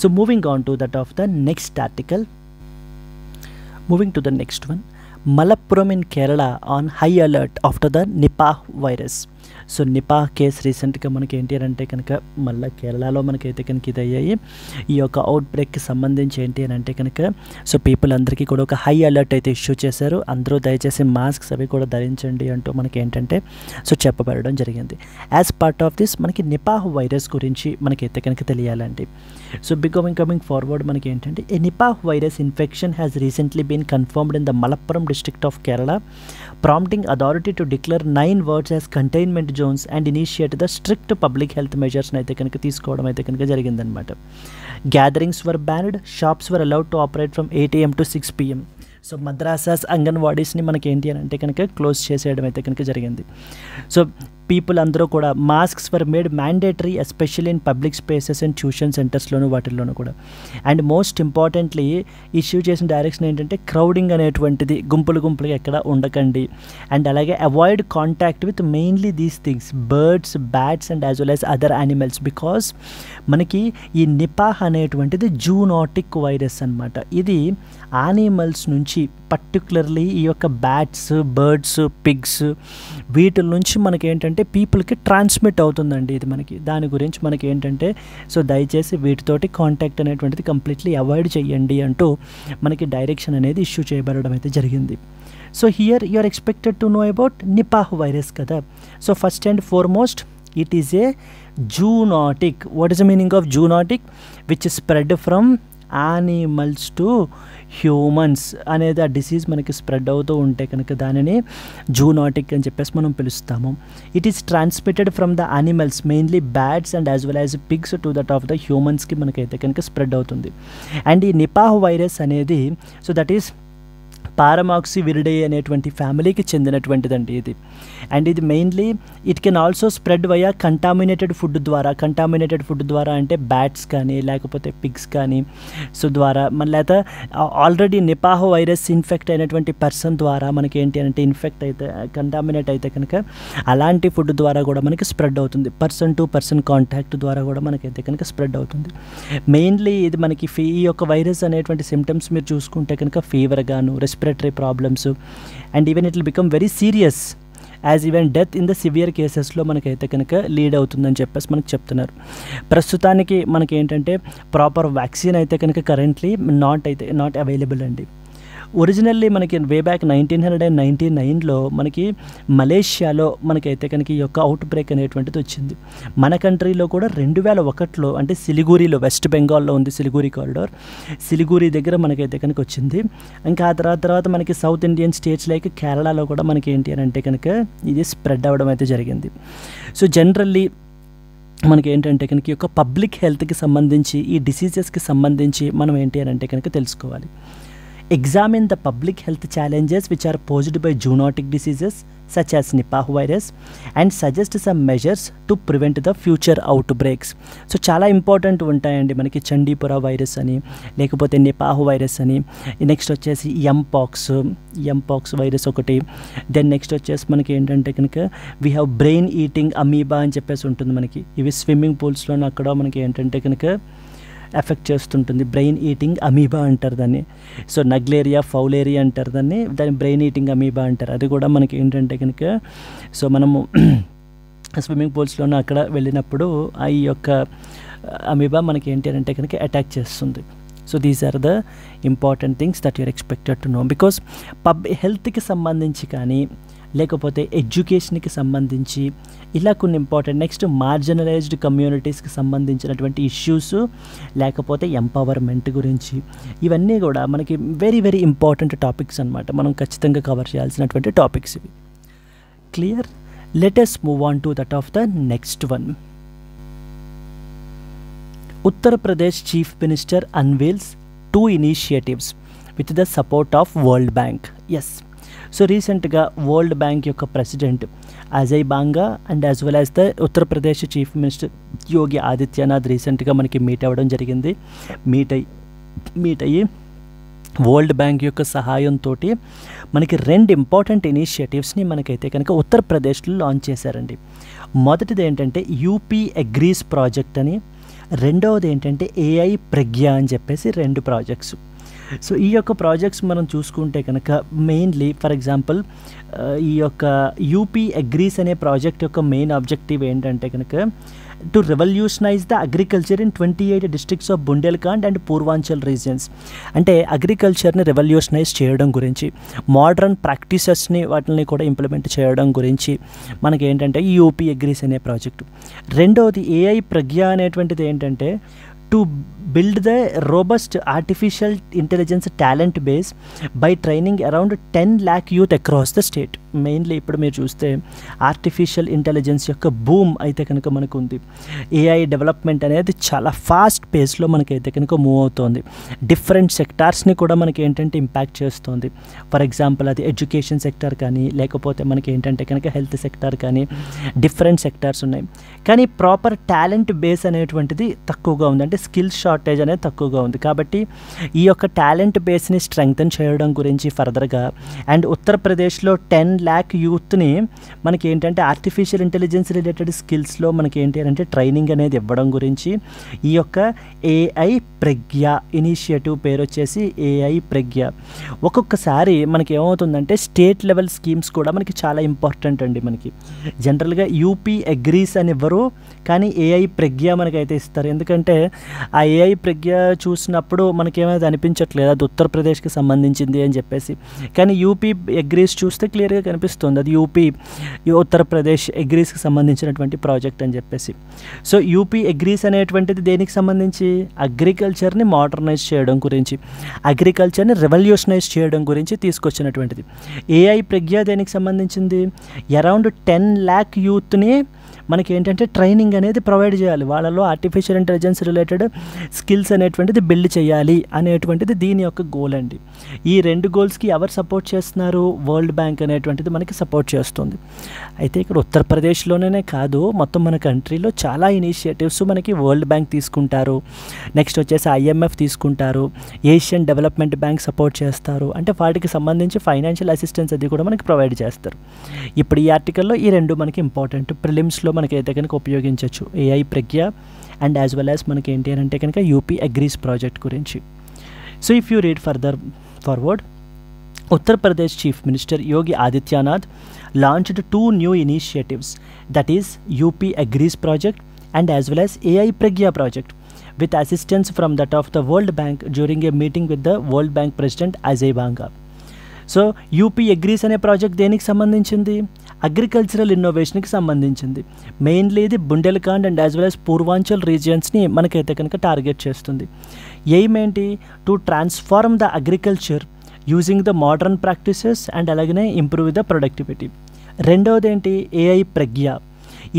So moving on to that of the next article. Moving to the next one. Malappuram in Kerala on high alert after the Nipah virus. So Nipah case రీసెంట్గా మనకి ఏంటి అని అంటే కనుక మళ్ళీ కేరళలో మనకైతే కనుక ఇది అయ్యాయి. ఈ యొక్క అవుట్ బ్రేక్కి సంబంధించి ఏంటి అని అంటే కనుక సో పీపుల్ అందరికీ కూడా ఒక హై అలర్ట్ అయితే ఇష్యూ చేశారు. అందరూ దయచేసి మాస్క్స్ అవి కూడా ధరించండి అంటూ మనకి ఏంటంటే సో చెప్పబడడం జరిగింది. యాజ్ పార్ట్ ఆఫ్ దిస్ మనకి నిపాహ్ వైరస్ గురించి మనకైతే కనుక తెలియాలండి. సో కమింగ్ ఫార్వర్డ్ మనకి ఏంటంటే a Nipah virus infection has recently been confirmed in the Malappuram district of Kerala, prompting authority to declare 9 wards as containment zones and initiate the strict public health మెజర్స్ని అయితే కనుక తీసుకోవడం అయితే కనుక జరిగిందనమాట. Gatherings were banned, shops were allowed to operate from 8 AM to 6 PM. So madrasas, అంగన్వాడీస్ని మనకి ఏంటి అని అంటే కనుక క్లోజ్ చేసేయడం అయితే కనుక జరిగింది. సో పీపుల్ అందరూ కూడా masks were made mandatory especially in public spaces and tuition సెంటర్స్లోను వాటిల్లోనూ కూడా. అండ్ మోస్ట్ ఇంపార్టెంట్లీ ఇష్యూ చేసిన డైరెక్షన్ ఏంటంటే క్రౌడింగ్ అనేటువంటిది గుంపులుగా ఎక్కడ ఉండకండి. అండ్ అలాగే avoid contact with mainly these things, birds, bats and as well as other animals. Because మనకి ఈ నిపాహ్ అనేటువంటిది జూనోటిక్ వైరస్ అనమాట. ఇది యానిమల్స్ నుంచి పర్టికులర్లీ ఈ యొక్క బ్యాట్స్, బర్డ్స్, పిగ్స్ వీటి నుంచి మనకి ఏంటంటే పీపుల్కి ట్రాన్స్మిట్ అవుతుందండి. ఇది మనకి దాని గురించి మనకి ఏంటంటే సో దయచేసి వీటితోటి కాంటాక్ట్ అనేటువంటిది కంప్లీట్లీ అవాయిడ్ చేయండి అంటూ మనకి డైరెక్షన్ అనేది ఇష్యూ చేయబడడం అయితే జరిగింది. So here you are expected to know about Nipah virus కదా. So first and foremost it is a zoonotic. What is the meaning of zoonotic? Which is spread from animals to humans అనేది ఆ disease మనకి spread అవుతూ ఉంటే కనుక దానిని zoonotic అని చెప్పేసి మనం పిలుస్తాము. It is transmitted from the animals, mainly bats and as well as pigs to that of the హ్యూమన్స్కి మనకైతే కనుక స్ప్రెడ్ అవుతుంది. అండ్ ఈ నిపాహ్ వైరస్ అనేది సో దట్ ఈస్ పారమాక్సివిరిడే అనేటువంటి ఫ్యామిలీకి చెందినటువంటిదండి ఇది. అండ్ ఇది mainly it can also spread via contaminated food ద్వారా అంటే బ్యాట్స్ కానీ లేకపోతే పిగ్స్ కానీ సో ద్వారా మన లేకపోతే ఆల్రెడీ నిపాహ్ వైరస్ ఇన్ఫెక్ట్ అయినటువంటి పర్సన్ ద్వారా మనకి ఏంటి అంటే ఇన్ఫెక్ట్ అయితే కంటామినేట్ అయితే కనుక అలాంటి ఫుడ్ ద్వారా కూడా మనకి స్ప్రెడ్ అవుతుంది. పర్సన్ టు పర్సన్ కాంటాక్ట్ ద్వారా కూడా మనకైతే కనుక స్ప్రెడ్ అవుతుంది. మెయిన్లీ ఇది మనకి ఈ యొక్క వైరస్ అనేటువంటి సిమ్టమ్స్ మీరు చూసుకుంటే కనుక ఫీవర్ గాను, respiratory problems and even it will become very serious as even death in the severe కేసెస్లో మనకైతే కనుక లీడ్ అవుతుందని చెప్పేసి మనకు చెప్తున్నారు. ప్రస్తుతానికి మనకి ఏంటంటే ప్రాపర్ వ్యాక్సిన్ అయితే కనుక కరెంట్లీ నాట్ అవైలబుల్ అండి. ఒరిజినల్లీ మనకి వే బ్యాక్ 1999లో మనకి మలేషియాలో మనకైతే కనుక ఈ యొక్క అవుట్ బ్రేక్ అనేటువంటిది వచ్చింది. మన కంట్రీలో కూడా 2001లో అంటే సిలిగురిలో, వెస్ట్ బెంగాల్లో ఉంది సిలిగురి కారిడార్, సిలిగురి దగ్గర మనకైతే కనుక వచ్చింది. ఇంకా ఆ తర్వాత మనకి సౌత్ ఇండియన్ స్టేట్స్ లైక్ కేరళలో కూడా మనకి ఏంటి అని అంటే కనుక ఇది స్ప్రెడ్ అవ్వడం అయితే జరిగింది. సో జనరల్లీ మనకి ఏంటంటే కనుక ఈ యొక్క పబ్లిక్ హెల్త్కి సంబంధించి ఈ డిసీజెస్కి సంబంధించి మనం ఏంటి అని అంటే కనుక తెలుసుకోవాలి. examine the public health challenges which are posed by zoonotic diseases such as Nipah virus and suggest some measures to prevent the future outbreaks. So చాలా ఇంపార్టెంట్ ఉంటాయండి మనకి చండీపుర వైరస్ అని, లేకపోతే నిపాహ్ వైరస్ అని, నెక్స్ట్ వచ్చేసి ఎంపాక్స్ వైరస్ ఒకటి, then next వచ్చేసి మనకి ఏంటంటే కనుక we have brain eating amoeba అని చెప్పేసి ఉంటుంది మనకి. ఇవి స్విమ్మింగ్ పూల్స్లోనే అక్కడ మనకి ఏంటంటే కనుక ఎఫెక్ట్ చేస్తుంటుంది. బ్రెయిన్ ఈటింగ్ అమీబా అంటారు దాన్ని. సో నగ్లేరియా ఫౌలేరియా అంటారు దాన్ని బ్రెయిన్ ఈటింగ్ అమీబా అంటారు. అది కూడా మనకి ఏంటంటే కనుక సో మనము స్విమ్మింగ్ పూల్స్లోనే అక్కడ వెళ్ళినప్పుడు ఈ యొక్క అమీబా మనకి ఏంటి అంటే కనుక అటాక్ చేస్తుంది. So these are the important things that you're expected to know. Because హెల్త్కి సంబంధించి కానీ లేకపోతే ఎడ్యుకేషన్కి సంబంధించి ఇలా కొన్ని ఇంపార్టెంట్, నెక్స్ట్ మార్జినలైజ్డ్ కమ్యూనిటీస్కి సంబంధించినటువంటి ఇష్యూస్, లేకపోతే ఎంపవర్మెంట్ గురించి, ఇవన్నీ కూడా మనకి వెరీ వెరీ ఇంపార్టెంట్ టాపిక్స్ అనమాట. మనం ఖచ్చితంగా కవర్ చేయాల్సినటువంటి టాపిక్స్ ఇవి. Clear? Let us move on to that of the next one. Uttar Pradesh chief minister unveils 2 initiatives with the support of World Bank. Yes, so రీసెంట్గా వరల్డ్ బ్యాంక్ యొక్క president Ajay Banga and as well as the Uttar Pradesh chief minister Yogi Adityanath రీసెంట్గా మనకి meet అవ్వడం జరిగింది. Meet అయ్యి world Bank యొక్క సహాయంతో మనకి 2 ఇంపార్టెంట్ ఇనిషియేటివ్స్ని మనకైతే కనుక ఉత్తరప్రదేశ్లో లాంచ్ చేశారండి. మొదటిది ఏంటంటే యూపీ అగ్రీస్ ప్రాజెక్ట్ అని, రెండవది ఏంటంటే ఏఐ ప్రజ్ఞ అని చెప్పేసి 2 ప్రాజెక్ట్స్. సో ఈ యొక్క ప్రాజెక్ట్స్ మనం చూసుకుంటే కనుక మెయిన్లీ ఫర్ ఎగ్జాంపుల్ ఈ యొక్క యూపీ అగ్రీస్ అనే ప్రాజెక్ట్ యొక్క మెయిన్ ఆబ్జెక్టివ్ ఏంటంటే కనుక to revolutionise the agriculture in 28 districts of Bundelkhand and Purvanchal regions. అంటే అగ్రికల్చర్ని రెవల్యూషనైజ్ చేయడం గురించి, మోడర్న్ ప్రాక్టీసెస్ని వాటిని కూడా ఇంప్లిమెంట్ చేయడం గురించి మనకి ఏంటంటే ఈ యూపీ అగ్రీస్ అనే ప్రాజెక్టు. రెండవది ఏఐ ప్రజ్ఞ అనేటువంటిది ఏంటంటే to build the robust artificial intelligence talent base by training around 10 lakh youth across the state. Mainly ఇప్పుడు మీరు చూస్తే ఆర్టిఫిషియల్ ఇంటెలిజెన్స్ యొక్క బూమ్ అయితే కనుక మనకు ఉంది. ఏఐ డెవలప్మెంట్ అనేది చాలా ఫాస్ట్ పేస్లో మనకైతే కనుక మూవ్ అవుతుంది. డిఫరెంట్ సెక్టార్స్ని కూడా మనకి ఏంటంటే ఇంపాక్ట్ చేస్తుంది. ఫర్ ఎగ్జాంపుల్ అది ఎడ్యుకేషన్ సెక్టార్ కానీ, లేకపోతే మనకి ఏంటంటే కనుక హెల్త్ సెక్టార్ కానీ, డిఫరెంట్ సెక్టార్స్ ఉన్నాయి. కానీ ప్రాపర్ టాలెంట్ బేస్ అనేటువంటిది తక్కువగా ఉంది, అంటే స్కిల్ షార్టేజ్ అనేది తక్కువగా ఉంది. కాబట్టి ఈ యొక్క టాలెంట్ బేస్ని స్ట్రెంగ్తన్ చేయడం గురించి ఫర్దర్గా అండ్ ఉత్తరప్రదేశ్లో 10 lakh యూత్ని మనకి ఏంటంటే ఆర్టిఫిషియల్ ఇంటెలిజెన్స్ రిలేటెడ్ స్కిల్స్లో మనకి ఏంటి అంటే ట్రైనింగ్ అనేది ఇవ్వడం గురించి ఈ యొక్క ఏఐ ప్రజ్ఞ ఇనిషియేటివ్ పేరు వచ్చేసి ఏఐ ప్రజ్ఞ. ఒక్కొక్కసారి మనకి ఏమవుతుందంటే స్టేట్ లెవెల్ స్కీమ్స్ కూడా మనకి చాలా ఇంపార్టెంట్ అండి. మనకి జనరల్గా యూపీ అగ్రీస్ అని ఇవ్వరు, కానీ ఏఐ ప్రజ్ఞ మనకైతే ఇస్తారు. ఎందుకంటే ఆ ఏఐ ప్రజ్ఞ చూసినప్పుడు మనకేమైనా అనిపించట్లేదు అది ఉత్తరప్రదేశ్కి సంబంధించింది అని చెప్పేసి, కానీ యూపీ అగ్రీస్ చూస్తే క్లియర్గా కనిపిస్తుంది అది ఉత్తరప్రదేశ్ అగ్రీస్కి సంబంధించినటువంటి ప్రాజెక్ట్ అని చెప్పేసి. సో యూపీ అగ్రీస్ అనేటువంటిది దేనికి సంబంధించి అగ్రికల్చర్ని మోడర్నైజ్ చేయడం గురించి, అగ్రికల్చర్ని రెవల్యూషనైజ్ చేయడం గురించి తీసుకొచ్చినటువంటిది. ఏఐ ప్రజ్ఞ దేనికి సంబంధించింది అరౌండ్ 10 lakh యూత్ని మనకి ఏంటంటే ట్రైనింగ్ అనేది ప్రొవైడ్ చేయాలి, వాళ్ళలో ఆర్టిఫిషియల్ ఇంటెలిజెన్స్ రిలేటెడ్ స్కిల్స్ అనేటువంటిది బిల్డ్ చేయాలి అనేటువంటిది దీని యొక్క గోల్ అండి. ఈ 2 గోల్స్కి ఎవరు సపోర్ట్ చేస్తున్నారు? వరల్డ్ బ్యాంక్ అనేటువంటిది మనకి సపోర్ట్ చేస్తుంది. అయితే ఇక్కడ ఉత్తరప్రదేశ్లోనే కాదు, మొత్తం మన కంట్రీలో చాలా ఇనిషియేటివ్స్ మనకి వరల్డ్ బ్యాంక్ తీసుకుంటారు, నెక్స్ట్ వచ్చేసి IMF తీసుకుంటారు, ఏషియన్ డెవలప్మెంట్ బ్యాంక్ సపోర్ట్ చేస్తారు. అంటే వాటికి సంబంధించి ఫైనాన్షియల్ అసిస్టెన్స్ అది కూడా మనకి ప్రొవైడ్ చేస్తారు. ఇప్పుడు ఈ ఆర్టికల్లో ఈ 2 మనకి ఇంపార్టెంట్, ప్రిలిమ్స్లో మనకైతే కనుక ఉపయోగించవచ్చు, AI Pragya and as well as మనకి ఏంటి అంటే కనుక యూపీ అగ్రీస్ ప్రాజెక్ట్ గురించి. So if you read forward, Uttar Pradesh Chief Minister Yogi Adityanath launched 2 new initiatives, that is UP Agrees project and as well as AI Pragya project, with assistance from that of the World Bank during a meeting with the World Bank President Ajay Banga. So UP Agrees అనే project దేనికి సంబంధించింది? Agricultural ఇన్నోవేషన్కి సంబంధించింది. Mainly ఇది Bundelkhand and as well as Purvanchal రీజియన్స్ని మనకైతే కనుక target చేస్తుంది. ఎయిమ్ ఏంటి? To transform the agriculture using the modern practices and అలాగనే ఇంప్రూవ్ ద ప్రొడక్టివిటీ. రెండవది ఏంటి? ఏఐ ప్రజ్ఞ.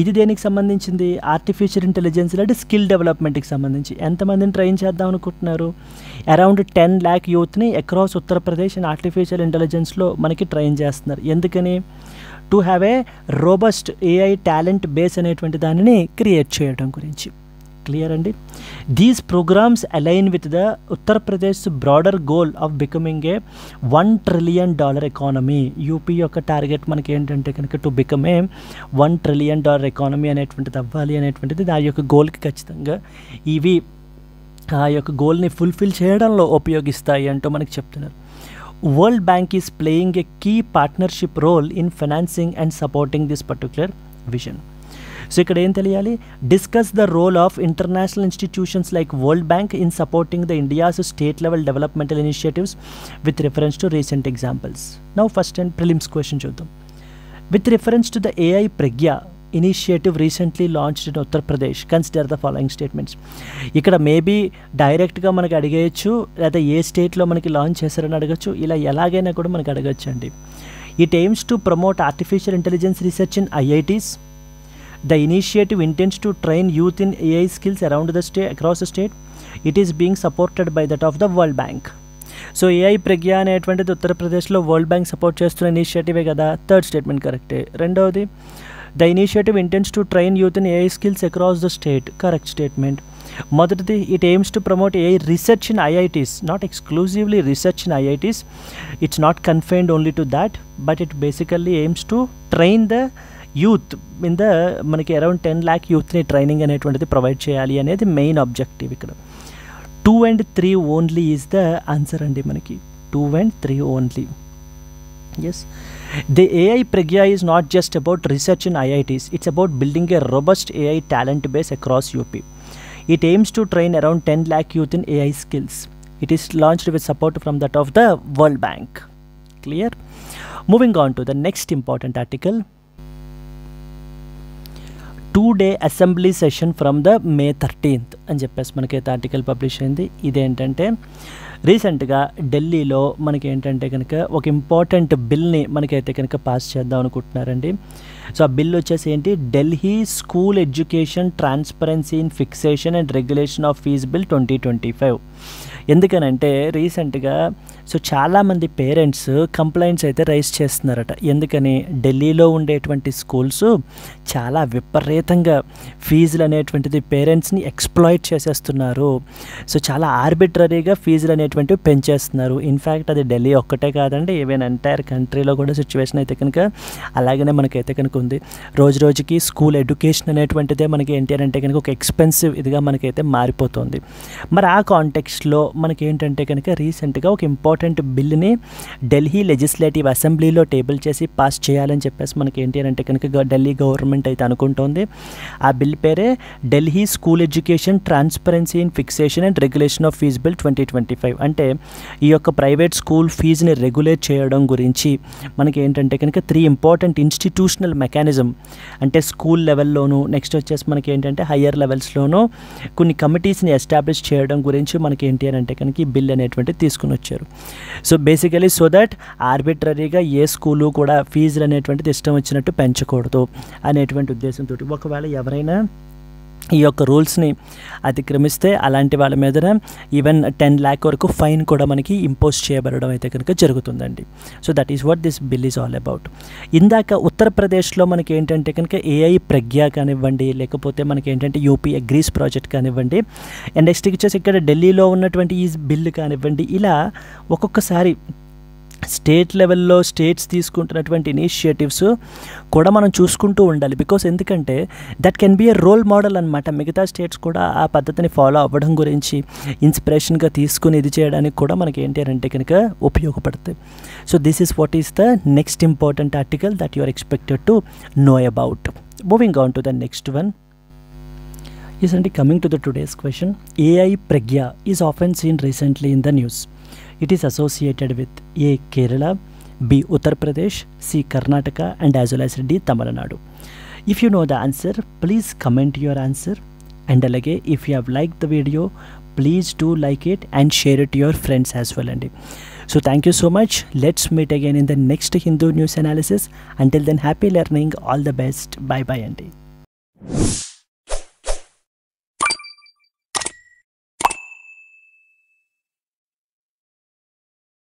ఇది దేనికి సంబంధించింది? ఆర్టిఫిషియల్ ఇంటెలిజెన్స్ అంటే స్కిల్ డెవలప్మెంట్కి సంబంధించి. ఎంతమందిని ట్రైన్ చేద్దాం అనుకుంటున్నారు? అరౌండ్ 10 lakh యూత్ని అక్రాస్ ఉత్తరప్రదేశ్ అండ్ ఆర్టిఫిషియల్ ఇంటెలిజెన్స్లో మనకి ట్రైన్ చేస్తున్నారు. ఎందుకని? To have a robust AI talent base అనేటువంటి దానిని క్రియేట్ చేయడం గురించి. క్లియర్ అండి? These programmes align with the Uttar Pradesh broader goal of becoming a $1 trillion economy. UP యొక్క టార్గెట్ మనకి ఏంటంటే కనుక to become a $1 trillion economy అనేటువంటిది అవ్వాలి అనేటువంటిది ఆ యొక్క గోల్కి ఖచ్చితంగా ఇవి ఆ యొక్క గోల్ని ఫుల్ఫిల్ చేయడంలో ఉపయోగిస్తాయి అంటూ మనకి చెప్తున్నారు. World Bank is playing a key partnership role in financing and supporting this particular vision. So ఇక్కడ ఏం తెలియాలి? Discuss the role of international institutions like World Bank in supporting the India's state level developmental initiatives with reference to recent examples. Now first and prelims question చూద్దాం. With reference to the AI Pragya initiative recently launched in Uttar Pradesh, consider the following statements. ఇక్కడ maybe డైరెక్ట్గా మనకి అడిగేయచ్చు, లేదా ఏ స్టేట్లో మనకి launch చేశారని అడగచ్చు, ఇలా ఎలాగైనా కూడా మనకి అడగచ్చు అండి. It aims to promote artificial intelligence research in IITs. The initiative intends to train youth in AI skills around the state, across the state. It is being supported by that of the World Bank. So AI Pragya అనేటువంటిది ఉత్తరప్రదేశ్లో world bank support చేస్తున్న ఇనిషియేటివే కదా. Third statement కరెక్టే. రెండవది, the initiative intends to train youth in AI skills across the state, correct statement. మొదటిది, it aims to promote AI research in IITs, not exclusively research in IITs. It's not confined only to that, but it basically aims to train the youth in the మనకి around 10 lakh యూత్ని training అనేటువంటిది provide చేయాలి అనేది main objective. ఇక్కడ 2 and 3 only is the answer అండి. మనకి 2 and 3 only. Yes, the AI Pragya is not just about research in IITs, it's about building a robust AI talent base across UP. It aims to train around 10 lakh youth in AI skills. It is launched with support from that of the world Bank. Clear? Moving on to the next important article. 2-day assembly session from the May 13th అని చెప్పేసి మనకైతే article publish అయింది. ఇదేంటంటే రీసెంట్గా ఢిల్లీలో మనకి ఏంటంటే కనుక ఒక ఇంపార్టెంట్ బిల్ని మనకైతే కనుక పాస్ చేద్దాం అనుకుంటున్నారండి. సో ఆ బిల్ వచ్చేసి ఏంటి? Delhi school education transparency in fixation and regulation of fees bill 2025. ఎందుకనంటే రీసెంట్గా సో చాలామంది పేరెంట్స్ కంప్లైంట్స్ అయితే రైజ్ చేస్తున్నారట. ఎందుకని? ఢిల్లీలో ఉండేటువంటి స్కూల్స్ చాలా విపరీతంగా ఫీజులు అనేటువంటిది పేరెంట్స్ని ఎక్స్ప్లాయిట్ చేసేస్తున్నారు. సో చాలా ఆర్బిట్రరీగా ఫీజులు అనేటువంటివి పెంచేస్తున్నారు. ఇన్ఫ్యాక్ట్ అది ఢిల్లీ ఒక్కటే కాదండి, ఈవెన్ ఎంటైర్ కంట్రీలో కూడా సిచ్యువేషన్ అయితే కనుక అలాగనే మనకైతే కనుక ఉంది. రోజు రోజుకి స్కూల్ ఎడ్యుకేషన్ అనేటువంటిదే మనకి ఏంటి అంటే కనుక ఒక ఎక్స్పెన్సివ్ ఇదిగా మనకైతే మారిపోతుంది. మరి ఆ కాంటెక్స్ట్లో మనకి ఏంటంటే కనుక రీసెంట్గా ఒక ఇంపార్టెంట్ బిల్ని ఢిల్లీ లెజిస్లేటివ్ అసెంబ్లీలో టేబుల్ చేసి పాస్ చేయాలని చెప్పేసి మనకి ఏంటి అంటే కనుక ఢిల్లీ గవర్నమెంట్ అయితే అనుకుంటోంది. ఆ బిల్ పేరే Delhi school education transparency in fixation and regulation of fees bill 2025. అంటే ఈ యొక్క ప్రైవేట్ స్కూల్ ఫీజుని రెగ్యులేట్ చేయడం గురించి మనకి ఏంటంటే కనుక 3 ఇంపార్టెంట్ ఇన్స్టిట్యూషనల్ మెకానిజం, అంటే స్కూల్ లెవెల్లోనూ నెక్స్ట్ వచ్చేసి మనకి ఏంటంటే హయ్యర్ లెవెల్స్లోనూ కొన్ని కమిటీస్ని ఎస్టాబ్లిష్ చేయడం గురించి మనకి ఏంటి అంటే కనుక ఈ బిల్ అనేటువంటి తీసుకుని వచ్చారు. సో బేసికలీ సో దట్ ఆర్బిట్రరీగా ఏ స్కూలు కూడా ఫీజులు అనేటువంటిది ఇష్టం వచ్చినట్టు పెంచకూడదు అనేటువంటి ఉద్దేశంతో ఒకవేళ ఎవరైనా ఈ యొక్క రూల్స్ని అతిక్రమిస్తే అలాంటి వాళ్ళ మీద ఈవెన్ 10 lakh వరకు ఫైన్ కూడా మనకి ఇంపోజ్ చేయబడడం అయితే కనుక జరుగుతుందండి. So that is what this bill is all about. ఇందాక ఉత్తరప్రదేశ్లో మనకి ఏంటంటే కనుక ఏఐ ప్రజ్ఞ కానివ్వండి, లేకపోతే మనకి ఏంటంటే యూపీ అగ్రీస్ ప్రాజెక్ట్ కానివ్వండి, అండ్ నెక్స్ట్ వచ్చేసి ఇక్కడ ఢిల్లీలో ఉన్నటువంటి ఈ బిల్ కానివ్వండి, ఇలా ఒక్కొక్కసారి స్టేట్ లెవెల్లో స్టేట్స్ తీసుకుంటున్నటువంటి ఇనిషియేటివ్స్ కూడా మనం చూసుకుంటూ ఉండాలి. బికాస్ ఎందుకంటే that can be a role model అనమాట. మిగతా స్టేట్స్ కూడా ఆ పద్ధతిని ఫాలో అవ్వడం గురించి ఇన్స్పిరేషన్గా తీసుకుని ఇది చేయడానికి కూడా మనకి ఏంటి అంటే కనుక ఉపయోగపడుతుంది. So this is what is the next important article that you are expected to know about. Moving on to the next one. Yes, and coming to the today's question, AI Pragya is often seen recently in the news. It is associated with A. Kerala, B. Uttar Pradesh, C. Karnataka, and as well as D. Tamil Nadu. If you know the answer, please comment your answer. And alage, if you have liked the video, please do like it and share it to your friends as well. And so thank you so much. Let's meet again in the next Hindu news analysis. Until then, happy learning. All the best. Bye bye, Andy.